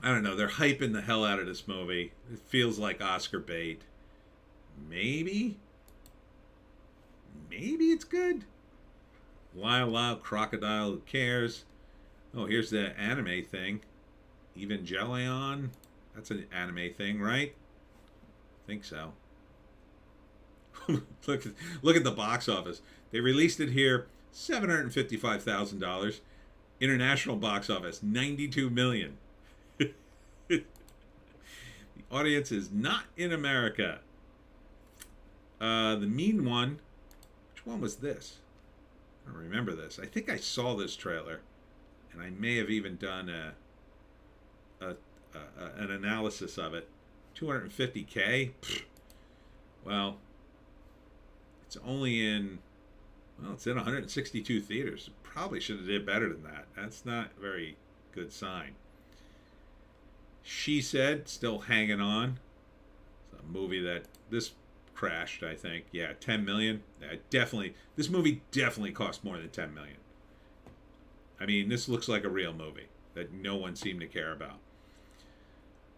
I don't know. They're hyping the hell out of this movie. It feels like Oscar bait. Maybe it's good. Lyle, Crocodile, who cares? Oh, here's the anime thing. Evangelion. That's an anime thing, right? I think so. Look at the box office. They released it here, $755,000. International box office, $92 million. The audience is not in America. The Mean One. Which one was this? I don't remember this. I think I saw this trailer, and I may have even done an analysis of it. $250K. Well, it's only in. Well, it's in 162 theaters. Probably should have did better than that. That's not a very good sign. She Said, still hanging on. It's a movie that this crashed, I think. Yeah, 10 million. Yeah, definitely. This movie definitely cost more than 10 million. I mean, this looks like a real movie that no one seemed to care about.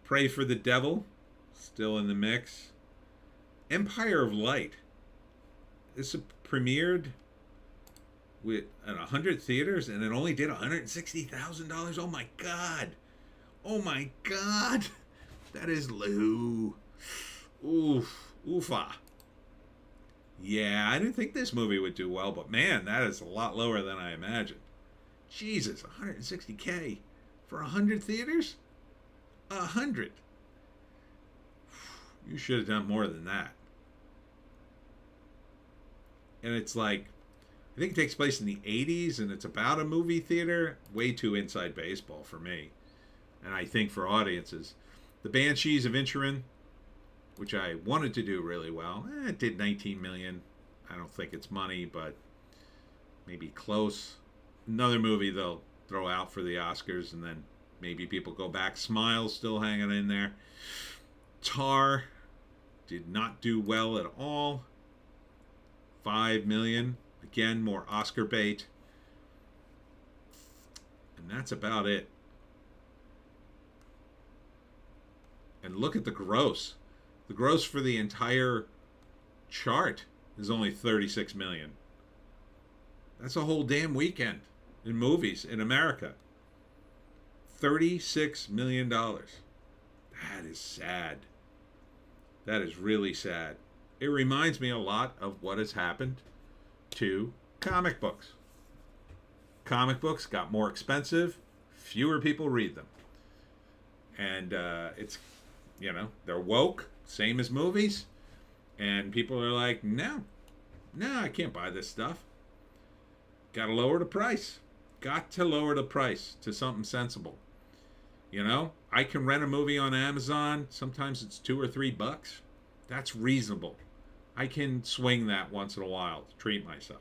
Pray for the Devil, still in the mix. Empire of Light. This premiered with 100 theaters, and it only did $160,000. Oh my god! Oh my god! That is low. Oofa. Yeah, I didn't think this movie would do well, but man, that is a lot lower than I imagined. Jesus, $160K for 100 theaters? 100. You should have done more than that. And it's like, I think it takes place in the 80s, and it's about a movie theater. Way too inside baseball for me. And I think for audiences. The Banshees of Inisherin, which I wanted to do really well. It did 19 million. I don't think it's money, but maybe close. Another movie they'll throw out for the Oscars, and then maybe people go back. Smile's still hanging in there. Tar did not do well at all. 5 million. Again, more Oscar bait. And that's about it. And look at the gross. The gross for the entire chart is only 36 million. That's a whole damn weekend in movies in America. $36 million. That is sad. That is really sad. It reminds me a lot of what has happened to comic books. Comic books got more expensive, fewer people read them. And it's, they're woke, same as movies. And people are like, no, I can't buy this stuff. Got to lower the price. Got to lower the price to something sensible. I can rent a movie on Amazon. Sometimes it's $2 or $3. That's reasonable. I can swing that once in a while to treat myself.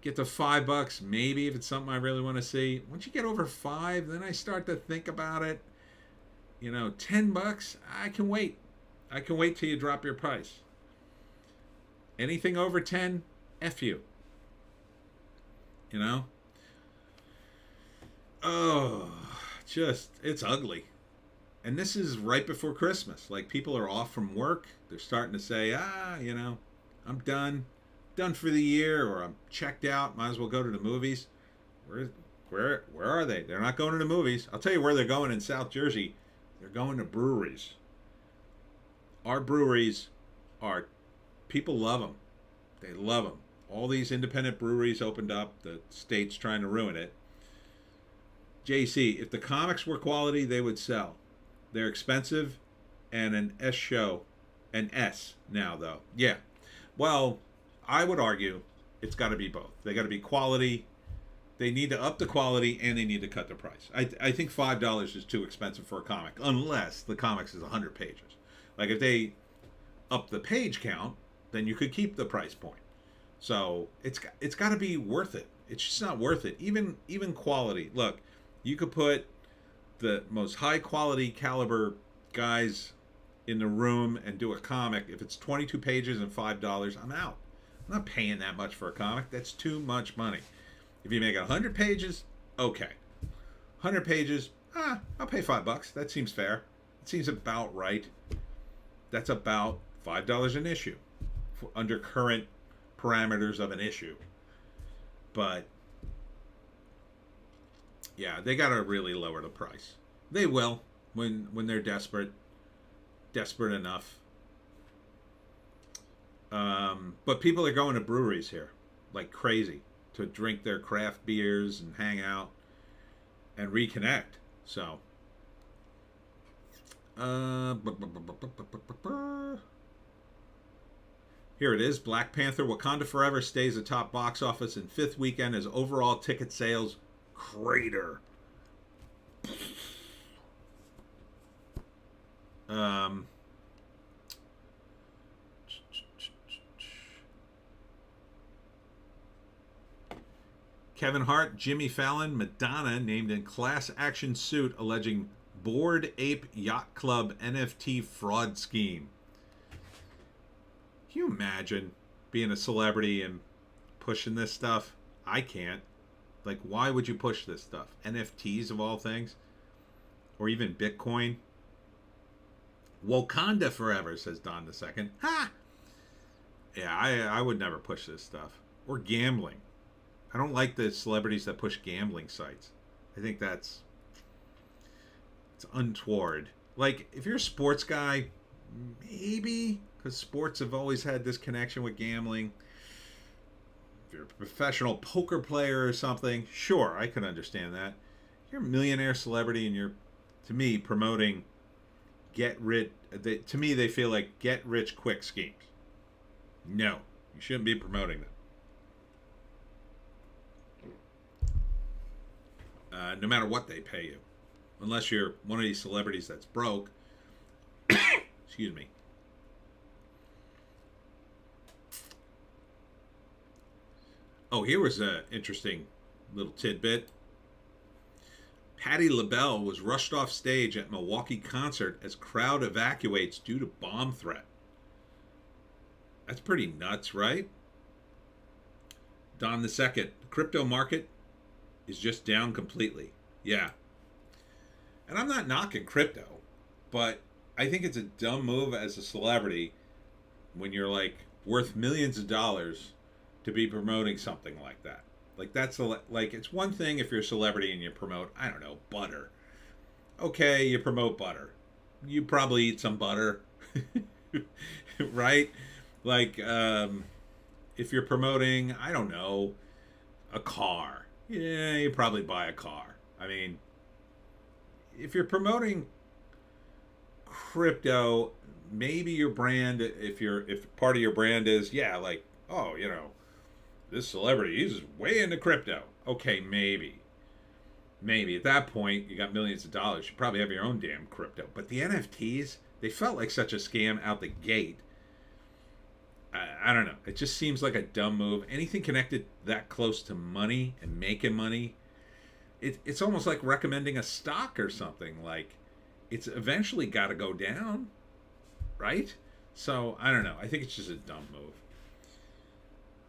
Get to $5, maybe, if it's something I really want to see. Once you get over $5, then I start to think about it. $10, I can wait. I can wait till you drop your price. Anything over 10, F you. Oh, it's ugly. And this is right before Christmas. Like, people are off from work. They're starting to say, I'm done for the year, or I'm checked out. Might as well go to the movies. Where are they? They're not going to the movies. I'll tell you where they're going in South Jersey. They're going to breweries. Our breweries people love them. They love them. All these independent breweries opened up. The state's trying to ruin it. JC, if the comics were quality, they would sell. They're expensive and an S show. An S now, though. Yeah. Well, I would argue it's got to be both. They got to be quality. They need to up the quality, and they need to cut the price. I think $5 is too expensive for a comic, unless the comics is 100 pages. Like, if they up the page count, then you could keep the price point. So it's got to be worth it. It's just not worth it. Even quality. Look, you could put the most high quality caliber guys in the room and do a comic. If it's 22 pages and $5, I'm out. I'm not paying that much for a comic. That's too much money. If you make it 100 pages, okay. 100 pages, I'll pay $5. That seems fair. It seems about right. That's about $5 an issue under current parameters of an issue. But yeah, they got to really lower the price. They will when they're desperate enough. But people are going to breweries here like crazy to drink their craft beers and hang out and reconnect. So here it is. Black Panther Wakanda Forever stays atop box office in 5th weekend as overall ticket sales crater. Kevin Hart, Jimmy Fallon, Madonna named in class action suit alleging Bored Ape Yacht Club NFT fraud scheme. Can you imagine being a celebrity and pushing this stuff? I can't. Like, why would you push this stuff? NFTs of all things? Or even Bitcoin? Wakanda forever, says Don the Second. Ha! Yeah, I would never push this stuff. Or gambling. I don't like the celebrities that push gambling sites. I think it's untoward. Like, if you're a sports guy, maybe, because sports have always had this connection with gambling. If you're a professional poker player or something, sure, I can understand that. If you're a millionaire celebrity and you're, to me, promoting to me, they feel like get rich quick schemes. No, you shouldn't be promoting them. No matter what they pay you. Unless you're one of these celebrities that's broke. Excuse me. Oh, here was an interesting little tidbit. Patti LaBelle was rushed off stage at Milwaukee concert as crowd evacuates due to bomb threat. That's pretty nuts, right? Don the Second, the crypto market is just down completely. Yeah. And I'm not knocking crypto, but I think it's a dumb move as a celebrity when you're like worth millions of dollars to be promoting something like that. Like, that's like, it's one thing if you're a celebrity and you promote, I don't know, butter. Okay, you promote butter. You probably eat some butter. right? Like, if you're promoting, I don't know, a car, yeah, you probably buy a car. I mean, if you're promoting crypto, maybe your brand, if part of your brand is, yeah, like, oh, this celebrity, he's way into crypto. Okay, maybe at that point you got millions of dollars, you probably have your own damn crypto. But the NFTs, they felt like such a scam out the gate. I don't know, it just seems like a dumb move. Anything connected that close to money and making money, it's almost like recommending a stock or something. Like, it's eventually got to go down, right? So I don't know, I think it's just a dumb move.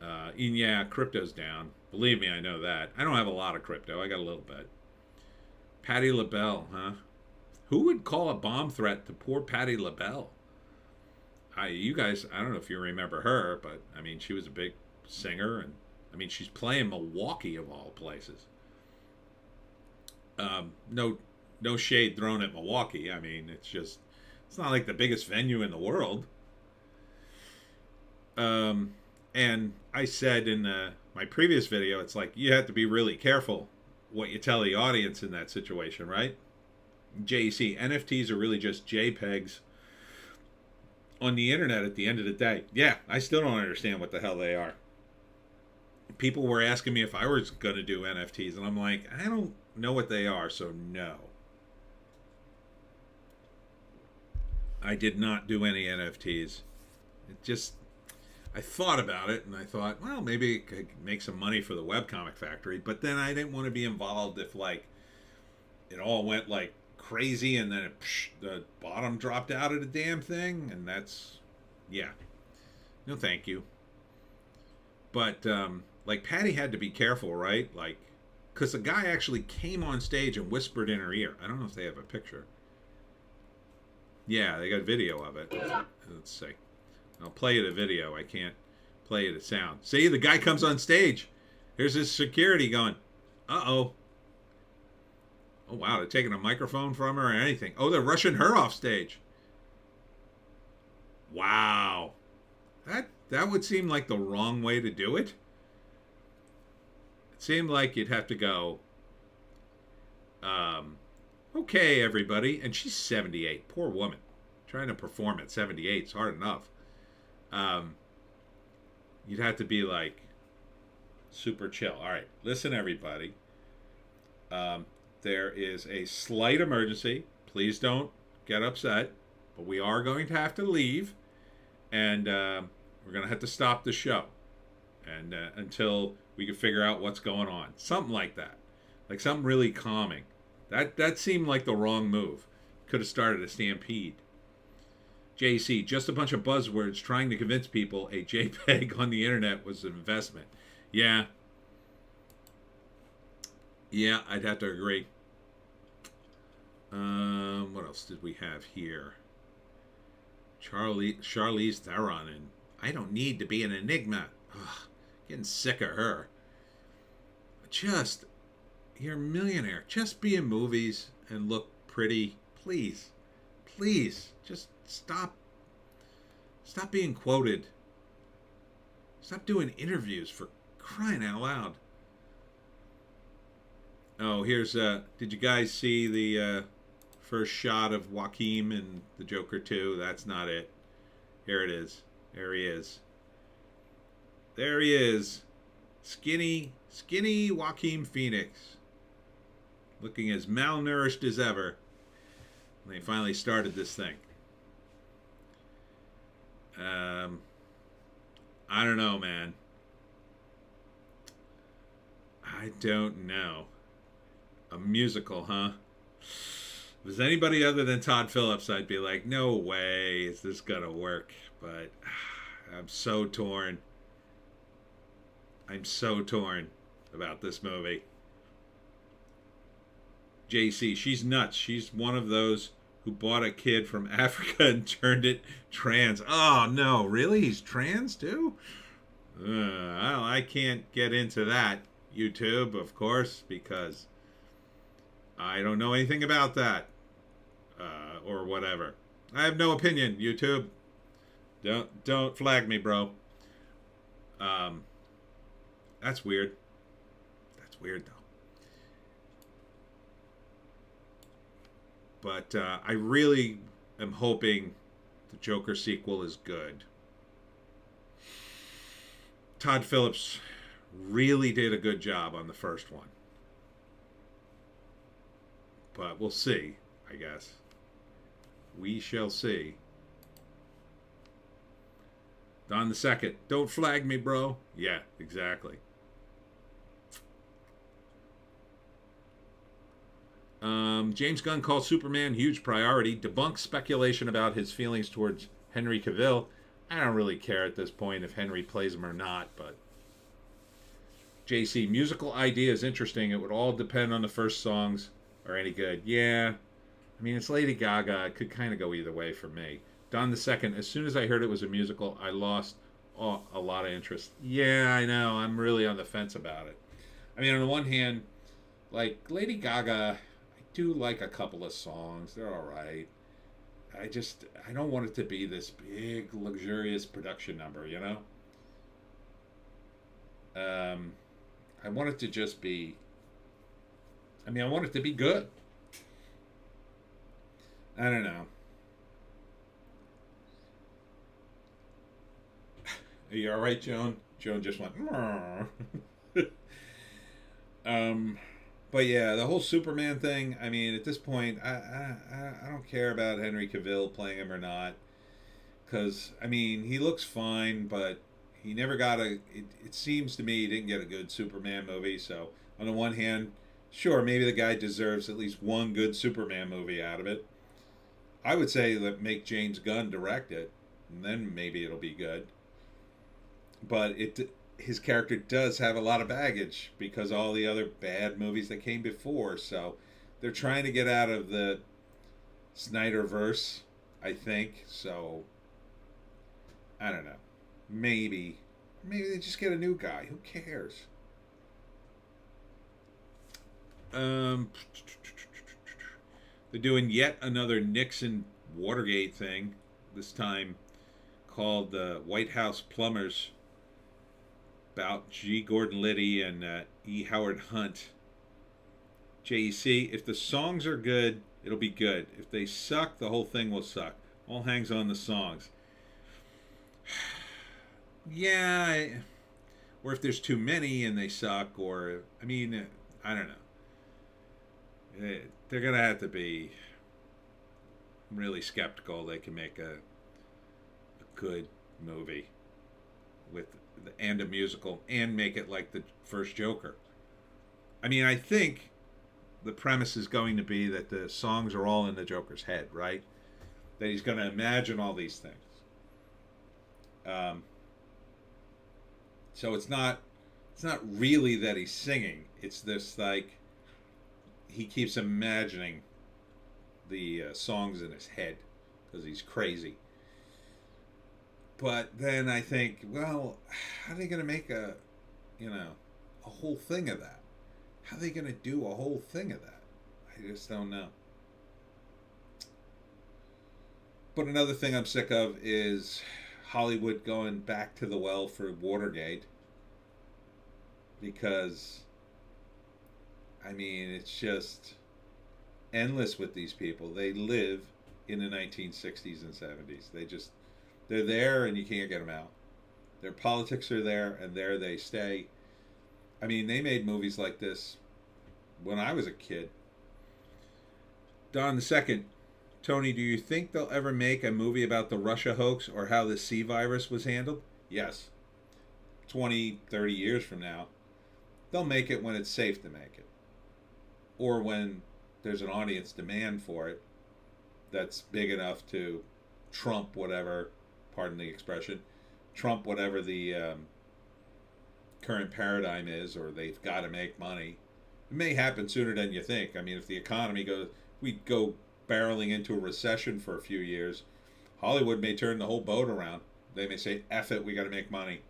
And yeah, crypto's down, believe me, I know that. I don't have a lot of crypto, I got a little bit. Patti LaBelle, huh? Who would call a bomb threat to poor Patti LaBelle? You guys, I don't know if you remember her, but I mean, she was a big singer, and I mean, she's playing Milwaukee of all places. No shade thrown at Milwaukee. I mean, it's not like the biggest venue in the world. And I said in my previous video, it's like you have to be really careful what you tell the audience in that situation, right? JC, NFTs are really just JPEGs on the internet at the end of the day. Yeah, I still don't understand what the hell they are. People were asking me if I was going to do NFTs, and I'm like, I don't know what they are, so no. I did not do any NFTs. I thought about it, and I thought, well, maybe it could make some money for the webcomic factory, but then I didn't want to be involved if, like, it all went, like, crazy, and then the bottom dropped out of the damn thing, and yeah. No, thank you. But, like, Patty had to be careful, right? Like, because the guy actually came on stage and whispered in her ear. I don't know if they have a picture. Yeah, they got video of it. Let's see. I'll play you the video. I can't play you the sound. See, the guy comes on stage. Here's his security going, uh-oh. Oh, wow, they're taking a microphone from her or anything. Oh, they're rushing her off stage. Wow. That would seem like the wrong way to do it. It seemed like you'd have to go, okay, everybody. And she's 78. Poor woman. Trying to perform at 78 is hard enough. You'd have to be like super chill. All right, listen, everybody. There is a slight emergency. Please don't get upset, but we are going to have to leave, and we're going to have to stop the show, and until we can figure out what's going on. Something like that, like something really calming. That seemed like the wrong move. Could have started a stampede. JC, just a bunch of buzzwords trying to convince people a JPEG on the internet was an investment. Yeah, I'd have to agree. What else did we have here? Charlize Theron, and I don't need to be an enigma. Ugh, getting sick of her. You're a millionaire. Just be in movies and look pretty. Please. Just stop being quoted. Stop doing interviews, for crying out loud. Oh, here's did you guys see the first shot of Joaquin in The Joker 2? That's not it. Here it is. There he is. There he is. Skinny Joaquin Phoenix. Looking as malnourished as ever. And they finally started this thing. I don't know, man. I don't know. A musical, huh? If it was anybody other than Todd Phillips, I'd be like, no way is this gonna work. But I'm so torn. I'm so torn about this movie. JC, she's nuts. She's one of those who bought a kid from Africa and turned it trans. Oh, no. Really? He's trans, too? Well, I can't get into that, YouTube, of course, because I don't know anything about that. Or whatever. I have no opinion, YouTube. Don't flag me, bro. Um, that's weird. That's weird though. But I really am hoping the Joker sequel is good. Todd Phillips really did a good job on the first one. But we'll see, I guess. We shall see. Don the second. Don't flag me, bro. Yeah, exactly. James Gunn calls Superman huge priority. Debunks speculation about his feelings towards Henry Cavill. I don't really care at this point if Henry plays him or not, but JC, musical idea is interesting. It would all depend on the first songs are any good. Yeah. I mean, it's Lady Gaga. It could kind of go either way for me. Don the second, as soon as I heard it was a musical, I lost a lot of interest. Yeah, I know. I'm really on the fence about it. I mean, on the one hand, like Lady Gaga, I do like a couple of songs. They're all right. I don't want it to be this big, luxurious production number, you know? I want it to just be, I want it to be good. I don't know. Are you all right, Joan? Joan just went. But yeah, the whole Superman thing. I mean, at this point, I don't care about Henry Cavill playing him or not, because I mean, he looks fine, but he never got a. It seems to me he didn't get a good Superman movie. So on the one hand, sure, maybe the guy deserves at least one good Superman movie out of it. I would say that make James Gunn direct it, and then maybe it'll be good. But his character does have a lot of baggage because all the other bad movies that came before. So they're trying to get out of the Snyderverse, I think. So I don't know. Maybe they just get a new guy. Who cares? They're doing yet another Nixon Watergate thing. This time called the White House Plumbers, about G. Gordon Liddy and E. Howard Hunt. JEC, if the songs are good, it'll be good. If they suck, the whole thing will suck. All hangs on the songs. Yeah, or if there's too many and they suck, or, I mean, I don't know. They're going to have to be really skeptical they can make a good movie with and a musical and make it like the first Joker. I mean, I think the premise is going to be that the songs are all in the Joker's head, right? That he's going to imagine all these things. So it's not really that he's singing. It's this, like, he keeps imagining the songs in his head because he's crazy. But then I think, well, how are they going to make a whole thing of that? How are they going to do a whole thing of that? I just don't know. But another thing I'm sick of is Hollywood going back to the well for Watergate. Because, I mean, it's just endless with these people. They live in the 1960s and 70s. They're there and you can't get them out. Their politics are there and there they stay. I mean, they made movies like this when I was a kid. Don the second, Tony, do you think they'll ever make a movie about the Russia hoax or how the C virus was handled? Yes. 20, 30 years from now. They'll make it when it's safe to make it. Or when there's an audience demand for it that's big enough to trump whatever, pardon the expression, trump whatever the current paradigm is, or they've got to make money. It may happen sooner than you think. I mean, if the economy we go barreling into a recession for a few years, Hollywood may turn the whole boat around. They may say, F it, we got to make money.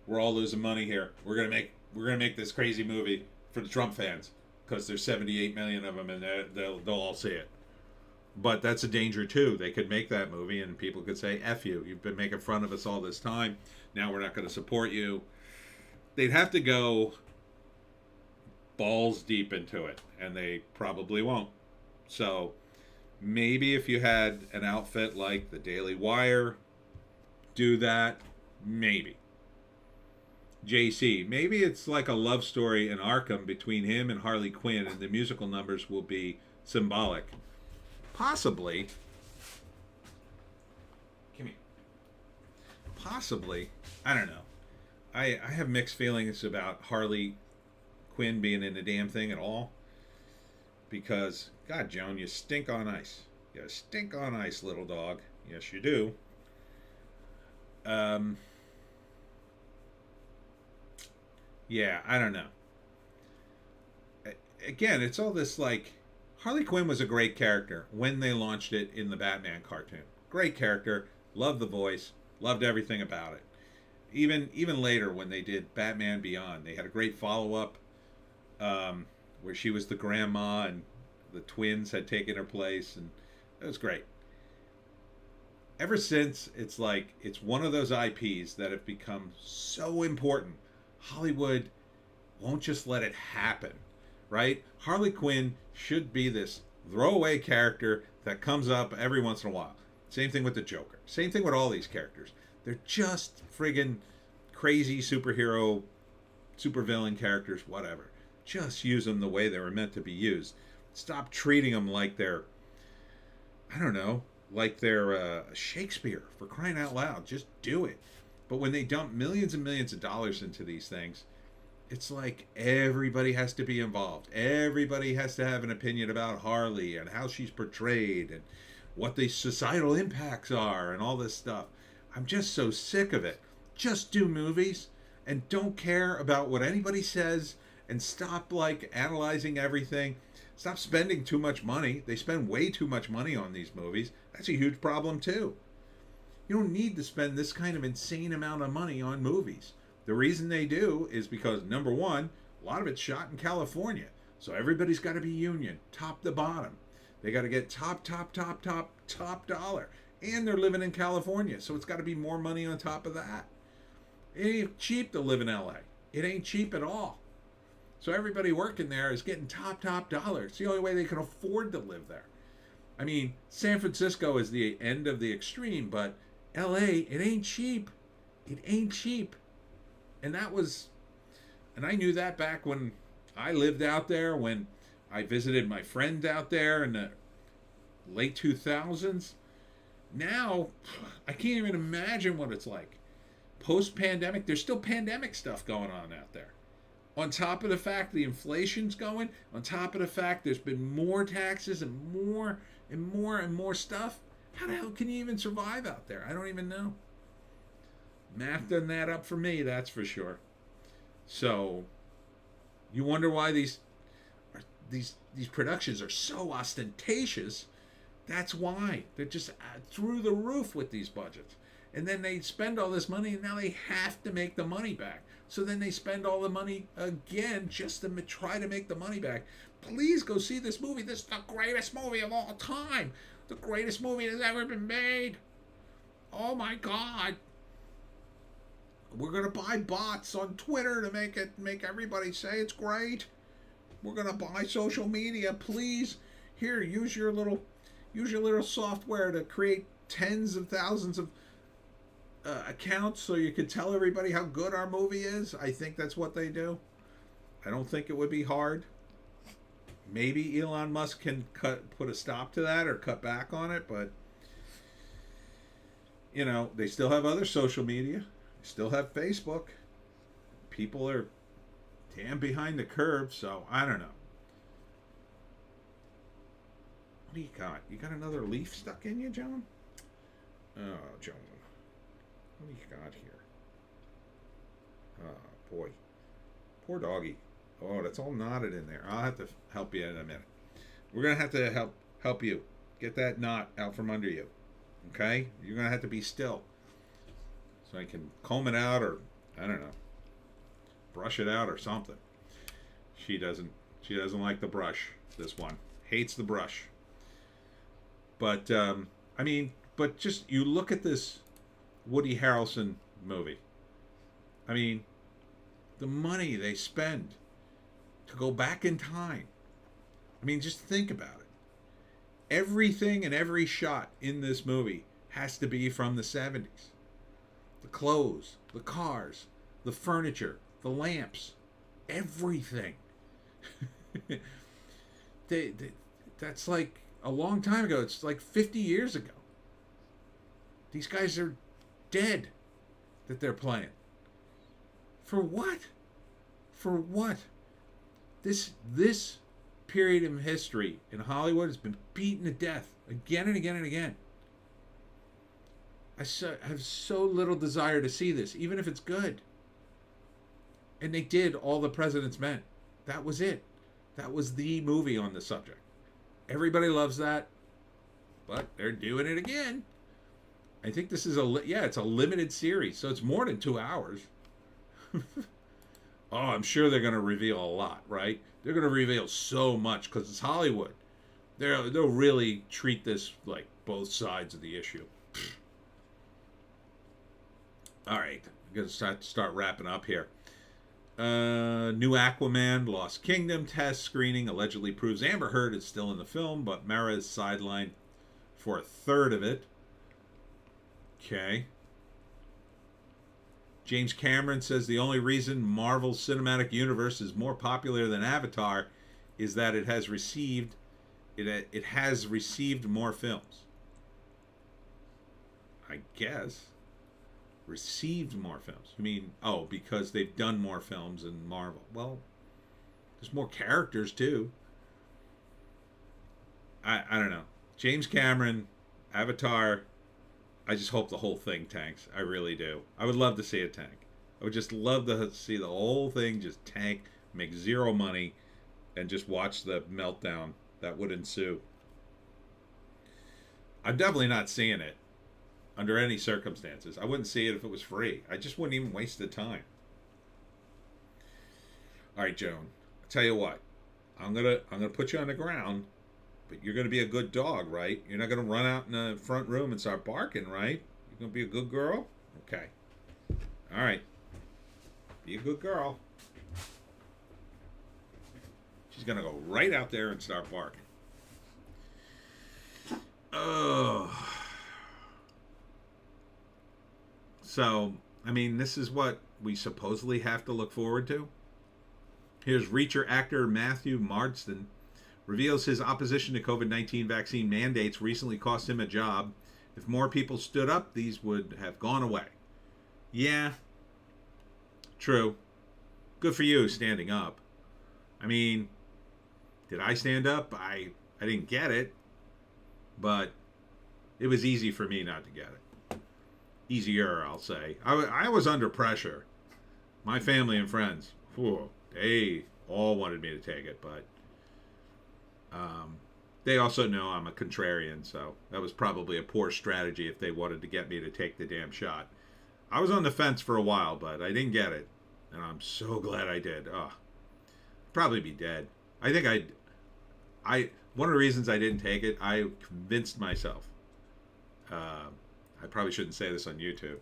We're all losing money here. We're gonna make this crazy movie for the Trump fans because there's 78 million of them and they'll all see it. But that's a danger too. They could make that movie and people could say, F you. You've been making fun of us all this time. Now we're not going to support you. They'd have to go balls deep into it, and they probably won't. So maybe if you had an outfit like the Daily Wire do that, maybe. JC, maybe it's like a love story in Arkham between him and Harley Quinn, and the musical numbers will be symbolic. Possibly. Give me. Possibly. I don't know. I have mixed feelings about Harley Quinn being in the damn thing at all. Because, God, Joan, you stink on ice. You stink on ice, little dog. Yes, you do. Yeah, I don't know. Again, it's all this like Harley Quinn was a great character when they launched it in the Batman cartoon. Great character, loved the voice, loved everything about it. Even later when they did Batman Beyond, they had a great follow up where she was the grandma and the twins had taken her place, and it was great. Ever since, it's like it's one of those IPs that have become so important. Hollywood won't just let it happen, right? Harley Quinn should be this throwaway character that comes up every once in a while. Same thing with the Joker. Same thing with all these characters. They're just friggin' crazy superhero, supervillain characters, whatever. Just use them the way they were meant to be used. Stop treating them like they're, I don't know, like they're Shakespeare, for crying out loud. Just do it. But when they dump millions and millions of dollars into these things, it's like everybody has to be involved. Everybody has to have an opinion about Harley and how she's portrayed and what the societal impacts are and all this stuff. I'm just so sick of it. Just do movies and don't care about what anybody says, and stop like analyzing everything. Stop spending too much money. They spend way too much money on these movies. That's a huge problem too. You don't need to spend this kind of insane amount of money on movies. The reason they do is because, number one, a lot of it's shot in California. So everybody's got to be union, top to bottom. They got to get top dollar. And they're living in California, so it's got to be more money on top of that. It ain't cheap to live in LA. It ain't cheap at all. So everybody working there is getting top dollar. It's the only way they can afford to live there. I mean, San Francisco is the end of the extreme, but LA, it ain't cheap. It ain't cheap. And I knew that back when I lived out there, when I visited my friend out there in the late 2000s. Now, I can't even imagine what it's like. Post-pandemic, there's still pandemic stuff going on out there. On top of the fact the inflation's going, on top of the fact there's been more taxes and more stuff. How the hell can you even survive out there? I don't even know. Math doesn't add up for me, that's for sure. So, you wonder why these productions are so ostentatious. That's why. They're just through the roof with these budgets. And then they spend all this money, and now they have to make the money back. So then they spend all the money again just to try to make the money back. Please go see this movie. This is the greatest movie of all time. The greatest movie that's ever been made. Oh my God. We're going to buy bots on Twitter to make everybody say it's great. We're going to buy social media. Please, here, use your little software to create tens of thousands of accounts so you can tell everybody how good our movie is. I think that's what they do. I don't think it would be hard. Maybe Elon Musk can put a stop to that or cut back on it, but you know, they still have other social media. They still have Facebook. People are damn behind the curve, so I don't know. What do you got? You got another leaf stuck in you, John? Oh, John. What do you got here? Oh, boy. Poor doggy. Oh, that's all knotted in there. I'll have to help you in a minute. We're going to have to help you get that knot out from under you. Okay? You're going to have to be still. So I can comb it out, or, I don't know, brush it out or something. She doesn't like the brush, this one. Hates the brush. But I mean, but just you look at this Woody Harrelson movie. I mean, the money they spend to go back in time. I mean, just think about it. Everything and every shot in this movie has to be from the 70s. The clothes, the cars, the furniture, the lamps, everything. they, that's like a long time ago. It's like 50 years ago. These guys are dead that they're playing. For what? For what? This period in history in Hollywood has been beaten to death again and again and again. I have so little desire to see this, even if it's good. And they did All the President's Men. That was it. That was the movie on the subject. Everybody loves that, but they're doing it again. I think this is it's a limited series, so it's more than 2 hours. Oh, I'm sure they're going to reveal a lot, right? They're going to reveal so much because it's Hollywood. They'll really treat this like both sides of the issue. All right, I'm going to start wrapping up here. New Aquaman, Lost Kingdom test screening allegedly proves Amber Heard is still in the film, but Mara is sidelined for a third of it. Okay. James Cameron says the only reason Marvel's cinematic universe is more popular than Avatar is that it has received more films. I guess. Received more films. You mean, because they've done more films than Marvel. Well, there's more characters too. I don't know. James Cameron, Avatar, I just hope the whole thing tanks. I really do. I would love to see it tank. I would just love to see the whole thing just tank, make zero money, and just watch the meltdown that would ensue. I'm definitely not seeing it under any circumstances. I wouldn't see it if it was free. I just wouldn't even waste the time. All right, Joan. I'll tell you what. I'm gonna put you on the ground. But you're going to be a good dog, right? You're not going to run out in the front room and start barking, right? You're going to be a good girl? Okay. All right. Be a good girl. She's going to go right out there and start barking. Oh. So, I mean, this is what we supposedly have to look forward to. Here's Reacher actor Matthew Marsden reveals his opposition to COVID-19 vaccine mandates recently cost him a job. If more people stood up, these would have gone away. Yeah, true. Good for you standing up. I mean, did I stand up? I didn't get it, but it was easy for me not to get it. Easier, I'll say. I was under pressure. My family and friends, they all wanted me to take it, but they also know I'm a contrarian, so that was probably a poor strategy if they wanted to get me to take the damn shot. I was on the fence for a while, but I didn't get it, and I'm so glad I did. I'd probably be dead. I think one of the reasons I didn't take it, I convinced myself. I probably shouldn't say this on YouTube.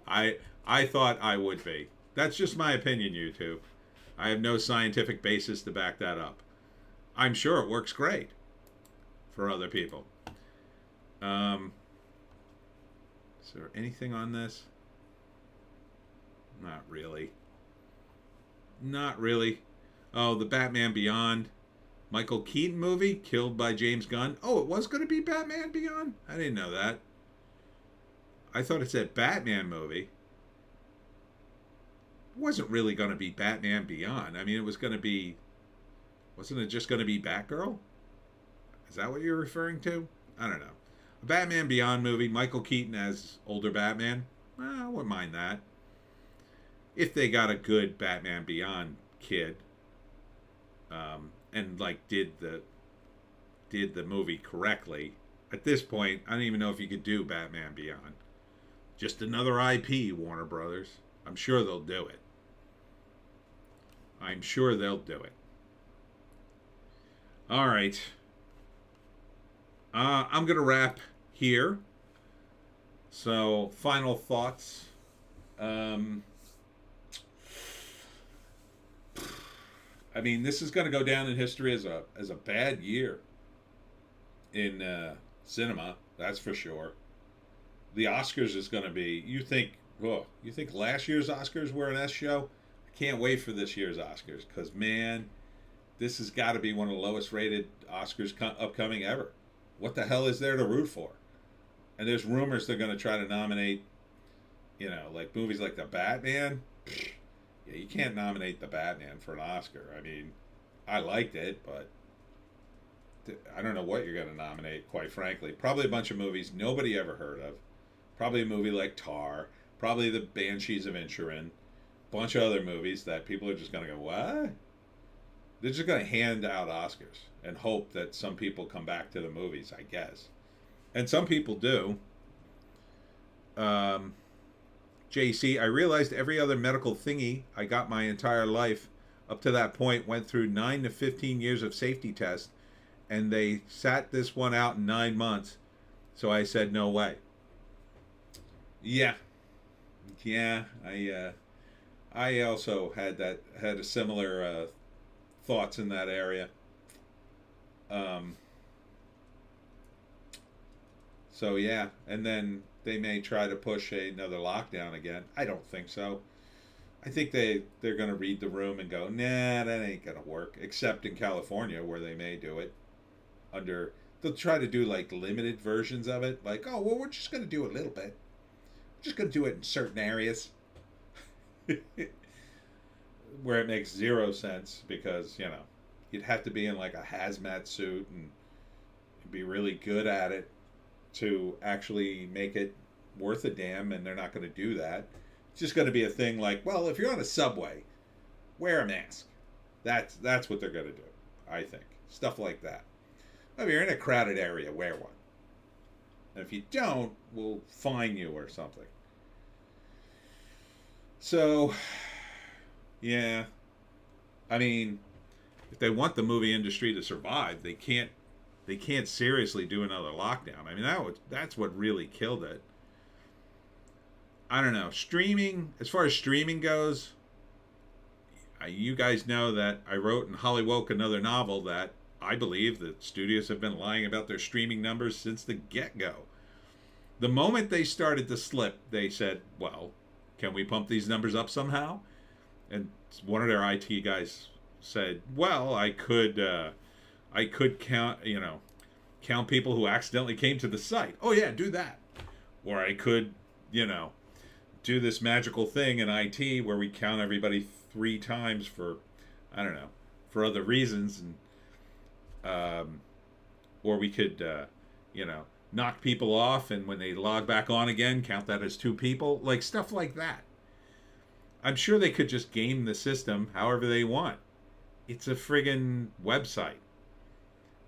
I thought I would be. That's just my opinion, YouTube. I have no scientific basis to back that up. I'm sure it works great for other people. Is there anything on this? Not really. Not really. Oh, the Batman Beyond Michael Keaton movie, killed by James Gunn. Oh, it was going to be Batman Beyond? I didn't know that. I thought it said Batman movie. It wasn't really going to be Batman Beyond. I mean, it was going to be... Wasn't it just going to be Batgirl? Is that what you're referring to? I don't know. A Batman Beyond movie, Michael Keaton as older Batman. I wouldn't mind that. If they got a good Batman Beyond kid, and like did the movie correctly. At this point, I don't even know if you could do Batman Beyond. Just another IP, Warner Brothers. I'm sure they'll do it. I'm sure they'll do it. All right. I'm going to wrap here. So, final thoughts. Um, I mean, this is going to go down in history as a bad year in cinema. That's for sure. The Oscars is going to be. You think last year's Oscars were an S show? I can't wait for this year's Oscars because man, this has got to be one of the lowest rated Oscars upcoming ever. What the hell is there to root for? And there's rumors they're going to try to nominate, like movies like The Batman. Yeah, you can't nominate The Batman for an Oscar. I mean, I liked it, but I don't know what you're going to nominate, quite frankly. Probably a bunch of movies nobody ever heard of. Probably a movie like Tar. Probably The Banshees of Inisherin. Bunch of other movies that people are just going to go, what? They're just going to hand out Oscars and hope that some people come back to the movies, I guess. And some people do. JC, I realized every other medical thingy I got my entire life up to that point went through 9 to 15 years of safety tests, and they sat this one out in 9 months. So I said, no way. Yeah. I also had a similar thoughts in that area. So yeah, and then they may try to push another lockdown again. I don't think so. I think they're going to read the room and go, nah, that ain't going to work. Except in California, where they may do it they'll try to do like limited versions of it. Like, oh, well, we're just going to do a little bit. We're just going to do it in certain areas. Where it makes zero sense because, you'd have to be in like a hazmat suit and be really good at it to actually make it worth a damn, and they're not going to do that. It's just going to be a thing like, well, if you're on a subway, wear a mask. That's what they're going to do, I think. Stuff like that. If you're in a crowded area, wear one. And if you don't, we'll fine you or something. So, yeah. I mean, if they want the movie industry to survive, they can't seriously do another lockdown. I mean, that's what really killed it. I don't know. Streaming, as far as streaming goes, you guys know that I wrote in Hollywoke another novel that I believe that studios have been lying about their streaming numbers since the get-go. The moment they started to slip, they said, well, can we pump these numbers up somehow? And one of their IT guys said, well, I could count, count people who accidentally came to the site. Oh yeah, do that. Or I could, do this magical thing in IT where we count everybody 3 times for, I don't know, for other reasons, and or we could, knock people off, and when they log back on again, count that as 2 people, like stuff like that. I'm sure they could just game the system however they want. It's a friggin' website,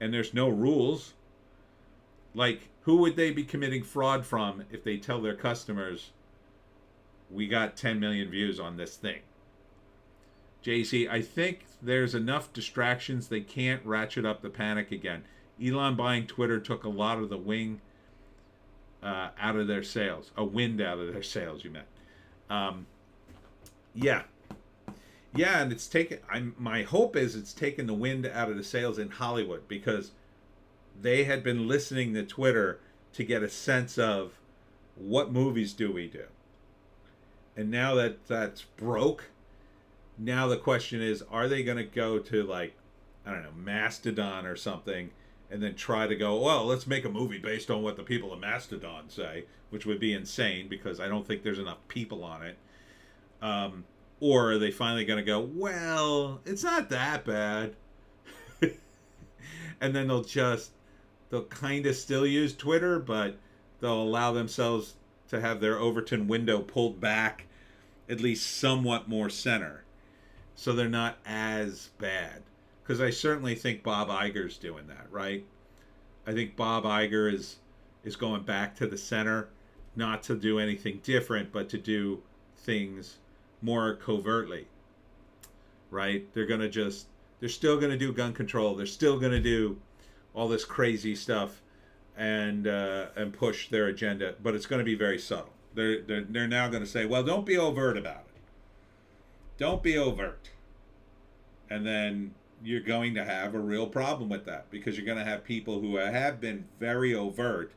and there's no rules. Like, who would they be committing fraud from if they tell their customers, we got 10 million views on this thing? JC, I think there's enough distractions they can't ratchet up the panic again. Elon buying Twitter took a lot of the wind out of their sails. A wind out of their sails, you meant. Yeah, and it's taken. My hope is it's taken the wind out of the sails in Hollywood, because they had been listening to Twitter to get a sense of what movies do we do. And now that that's broke, now the question is, are they going to go to, like, I don't know, Mastodon or something, and then try to go, well, let's make a movie based on what the people of Mastodon say, which would be insane because I don't think there's enough people on it. Or are they finally going to go, well, it's not that bad. And then they'll kind of still use Twitter, but they'll allow themselves to have their Overton window pulled back at least somewhat more center, so they're not as bad. Because I certainly think Bob Iger's doing that, right? I think Bob Iger is going back to the center, not to do anything different, but to do things more covertly, right? They're still going to do gun control. They're still going to do all this crazy stuff and push their agenda, but it's going to be very subtle. They're now going to say, well, don't be overt about it. Don't be overt. And then you're going to have a real problem with that, because you're going to have people who have been very overt.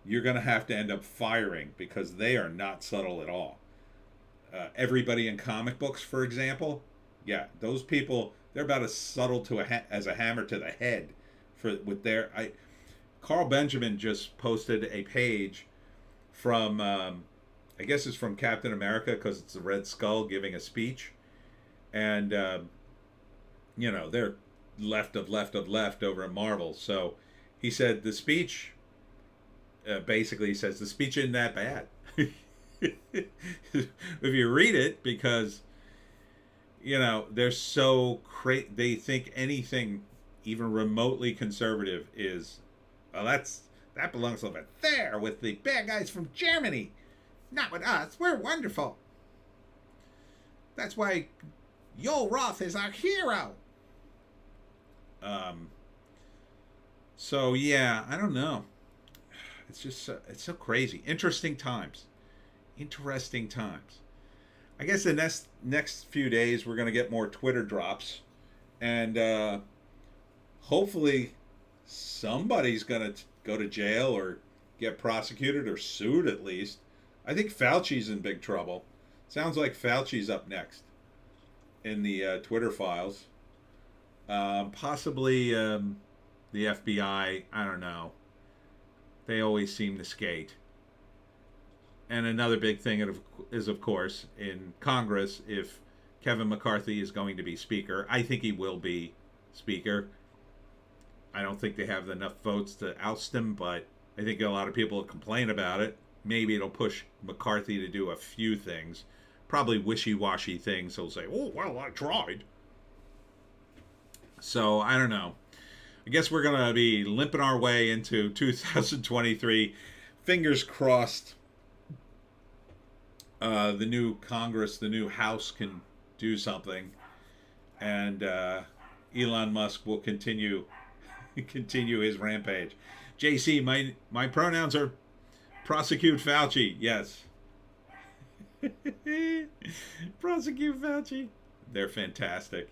You're going to have to end up firing because they are not subtle at all. Everybody in comic books, for example, yeah, those people, they're about as subtle as a hammer to the head. Carl Benjamin just posted a page from, I guess it's from Captain America, because it's the Red Skull giving a speech. And, they're left of left over at Marvel. So he said the speech, basically he says the speech isn't that bad. If you read it, because, they're so they think anything even remotely conservative is, well, that belongs over there with the bad guys from Germany, not with us. We're wonderful. That's why Yoel Roth is our hero. So yeah, I don't know. It's just it's so crazy. Interesting times. I guess the next few days we're gonna get more Twitter drops, and hopefully somebody's gonna go to jail or get prosecuted or sued at least. I think Fauci's in big trouble. Sounds like Fauci's up next in the Twitter files. Possibly the FBI. I don't know. They always seem to skate. And another big thing is, of course, in Congress, if Kevin McCarthy is going to be Speaker. I think he will be Speaker. I don't think they have enough votes to oust him, but I think a lot of people will complain about it. Maybe it'll push McCarthy to do a few things. Probably wishy-washy things. He'll say, oh, well, I tried. So, I don't know. I guess we're going to be limping our way into 2023. Fingers crossed the new Congress, the new House can do something. And Elon Musk will continue his rampage. JC, my pronouns are prosecute Fauci. Yes. Prosecute Fauci. They're fantastic.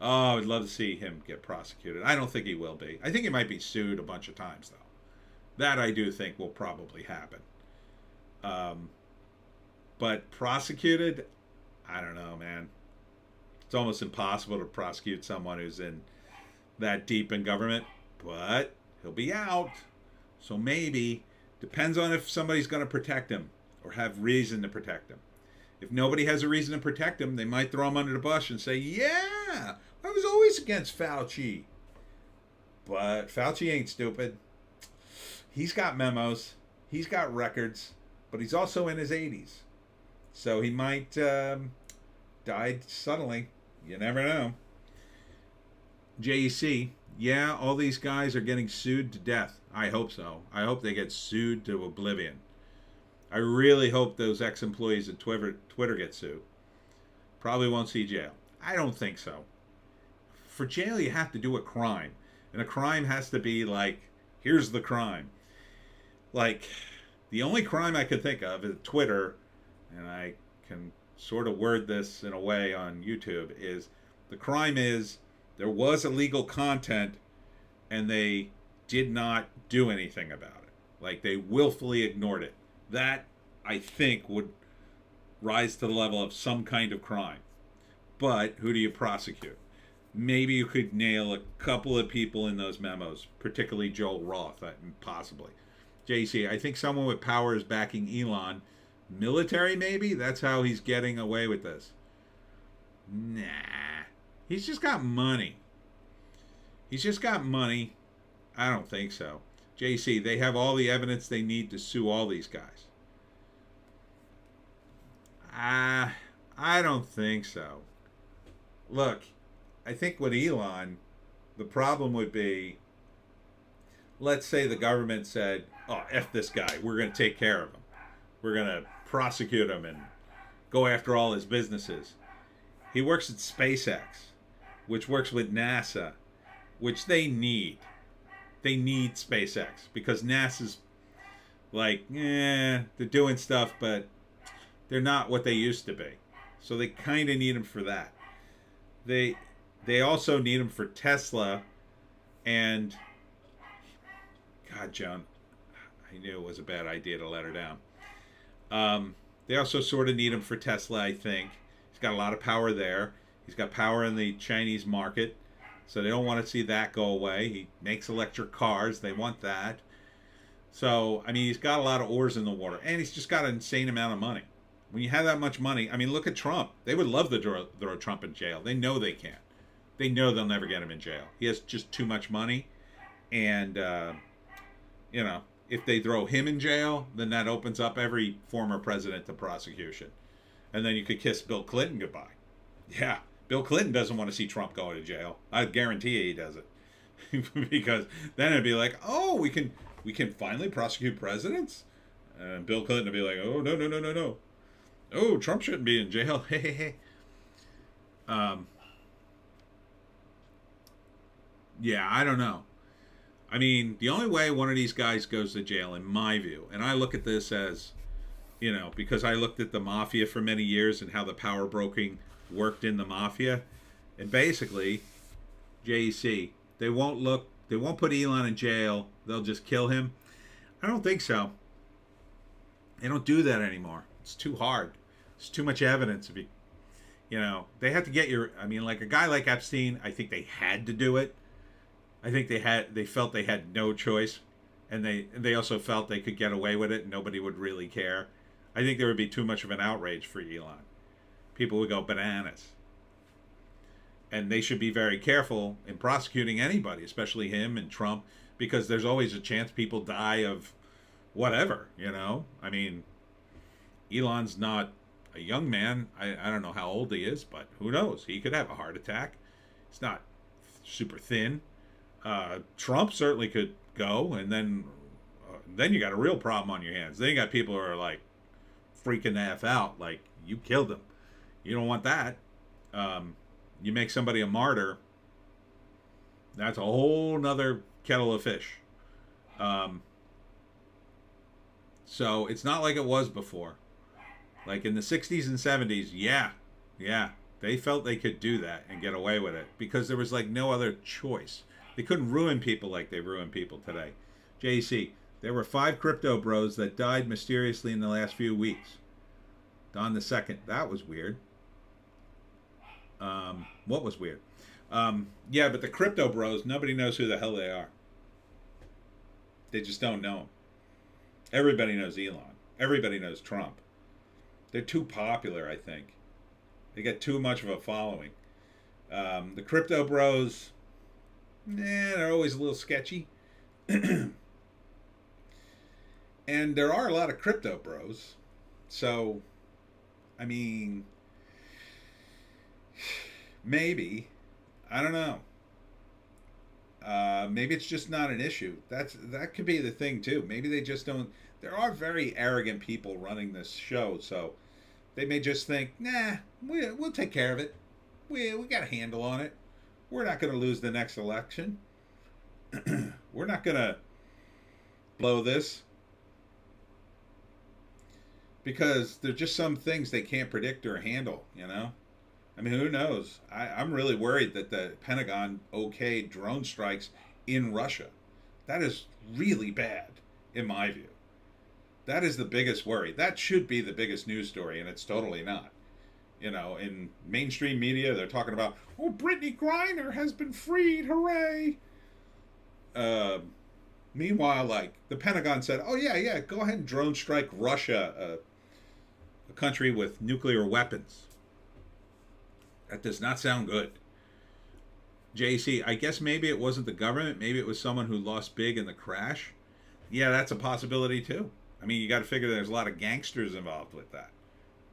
Oh, I'd love to see him get prosecuted. I don't think he will be. I think he might be sued a bunch of times, though. That I do think will probably happen. But prosecuted, I don't know, man. It's almost impossible to prosecute someone who's in that deep in government. But he'll be out. So maybe. Depends on if somebody's going to protect him or have reason to protect him. If nobody has a reason to protect him, they might throw him under the bus and say, yeah, I was always against Fauci. But Fauci ain't stupid. He's got memos. He's got records. But he's also in his 80s. So he might die suddenly. You never know. JEC, yeah, all these guys are getting sued to death. I hope so. I hope they get sued to oblivion. I really hope those ex-employees at Twitter get sued. Probably won't see jail. I don't think so. For jail, you have to do a crime. And a crime has to be like, here's the crime. Like, the only crime I could think of is Twitter, and I can sort of word this in a way on YouTube, is the crime is there was illegal content and they did not do anything about it. Like, they willfully ignored it. That, I think, would rise to the level of some kind of crime. But who do you prosecute? Maybe you could nail a couple of people in those memos, particularly Joel Roth, possibly. JC, I think someone with power is backing Elon. Military, maybe? That's how he's getting away with this. Nah. He's just got money. I don't think so. JC, they have all the evidence they need to sue all these guys. I don't think so. Look, I think with Elon, the problem would be, let's say the government said, oh, F this guy, we're going to take care of him. We're going to prosecute him and go after all his businesses. He works at SpaceX, which works with NASA, which they need. they need SpaceX because NASA's like, they're doing stuff, but they're not what they used to be. So they kind of need them for that. They also need them for Tesla, and God, Joan, I knew it was a bad idea to let her down. They also sort of need him for Tesla, I think. He's got a lot of power there. He's got power in the Chinese market, so they don't want to see that go away. He makes electric cars. They want that. So, I mean, he's got a lot of oars in the water, and he's just got an insane amount of money. When you have that much money, I mean, look at Trump. They would love to throw Trump in jail. They know they can't. They know they'll never get him in jail. He has just too much money, and, if they throw him in jail, then that opens up every former president to prosecution. And then you could kiss Bill Clinton goodbye. Yeah, Bill Clinton doesn't want to see Trump go to jail. I guarantee you he doesn't. Because then it'd be like, oh, we can finally prosecute presidents? And Bill Clinton would be like, oh, no. Oh, Trump shouldn't be in jail. Hey. Yeah, I don't know. I mean, the only way one of these guys goes to jail, in my view, and I look at this as, because I looked at the mafia for many years and how the power brokering worked in the mafia, and basically, JEC, they won't put Elon in jail. They'll just kill him. I don't think so. They don't do that anymore. It's too hard. It's too much evidence. They have to get like a guy like Epstein, I think they had to do it. I think they felt they had no choice, and they also felt they could get away with it and nobody would really care. I think there would be too much of an outrage for Elon. People would go bananas. And they should be very careful in prosecuting anybody, especially him and Trump, because there's always a chance people die of whatever, I mean, Elon's not a young man. I don't know how old he is, but who knows? He could have a heart attack. He's not super thin. Trump certainly could go, and then you got a real problem on your hands. Then you got people who are like freaking the F out, like, you killed him. You don't want that. You make somebody a martyr, that's a whole nother kettle of fish. So it's not like it was before. Like in the 60s and 70s, yeah, they felt they could do that and get away with it because there was like no other choice. They couldn't ruin people like they ruin people today. JC, there were 5 crypto bros that died mysteriously in the last few weeks. Don the second, that was weird. What was weird? Yeah, but the crypto bros, nobody knows who the hell they are. They just don't know them. Everybody knows Elon. Everybody knows Trump. They're too popular, I think. They get too much of a following. The crypto bros, they're always a little sketchy. And there are a lot of crypto bros. So, I mean, maybe. I don't know. Maybe it's just not an issue. That could be the thing, too. Maybe they just don't. There are very arrogant people running this show, so they may just think, nah, we'll take care of it. We got a handle on it. We're not going to lose the next election. We're not going to blow this. Because there's just some things they can't predict or handle, I mean, who knows? I'm really worried that the Pentagon okayed drone strikes in Russia. That is really bad, in my view. That is the biggest worry. That should be the biggest news story, and it's totally not. In mainstream media, they're talking about, oh, Brittany Griner has been freed, hooray! Meanwhile, like, the Pentagon said, oh, yeah, go ahead and drone strike Russia, a country with nuclear weapons. That does not sound good. JC, I guess maybe it wasn't the government. Maybe it was someone who lost big in the crash. Yeah, that's a possibility, too. I mean, you got to figure there's a lot of gangsters involved with that.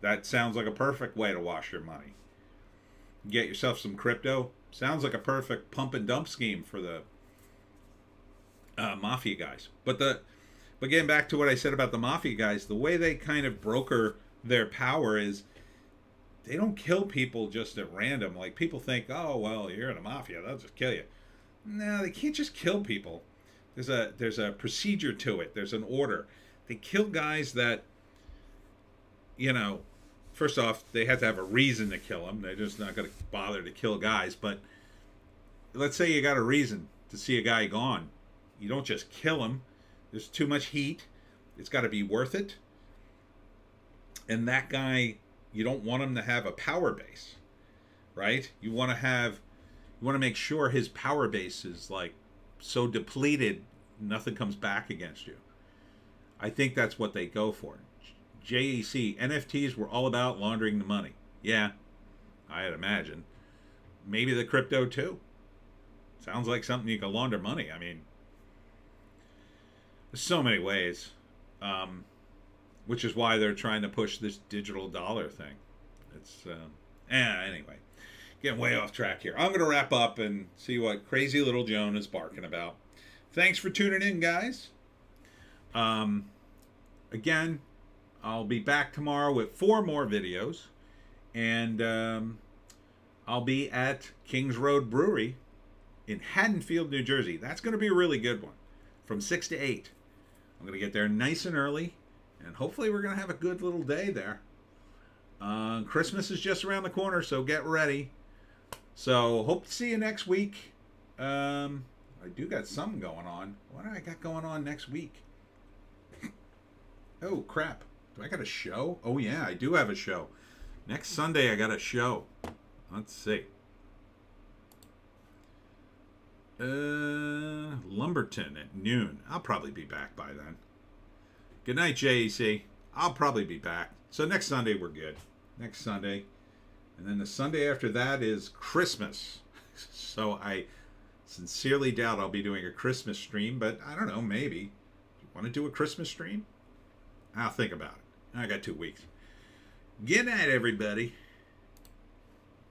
That sounds like a perfect way to wash your money. Get yourself some crypto. Sounds like a perfect pump and dump scheme for the mafia guys. But getting back to what I said about the mafia guys, the way they kind of broker their power is they don't kill people just at random. Like, people think, oh, well, you're in the mafia, they'll just kill you. No, they can't just kill people. there's a procedure to it. There's an order. They kill guys that, you know, first off, they have to have a reason to kill them. They're just not going to bother to kill guys. But let's say you got a reason to see a guy gone. You don't just kill him. There's too much heat. It's got to be worth it. And that guy, you don't want him to have a power base, right? You want to make sure his power base is like so depleted, nothing comes back against you. I think that's what they go for. JEC, NFTs were all about laundering the money. Yeah, I'd imagine. Maybe the crypto too. Sounds like something you can launder money. I mean, there's so many ways, which is why they're trying to push this digital dollar thing. It's anyway, getting way off track here. I'm going to wrap up and see what crazy little Joan is barking about. Thanks for tuning in, guys. Again, I'll be back tomorrow with 4 more videos, and I'll be at Kings Road Brewery in Haddonfield, New Jersey. That's going to be a really good one, from 6 to 8. I'm going to get there nice and early, and hopefully we're going to have a good little day there. Christmas is just around the corner, so get ready. So hope to see you next week. I do got something going on. What do I got going on next week? Oh, crap. Do I got a show? Oh, yeah, I do have a show. Next Sunday, I got a show. Let's see. Lumberton at noon. I'll probably be back by then. Good night, JEC. I'll probably be back. So next Sunday, we're good. Next Sunday. And then the Sunday after that is Christmas. So I sincerely doubt I'll be doing a Christmas stream, but I don't know, maybe. You want to do a Christmas stream? I'll think about it. I got 2 weeks. Good night, everybody.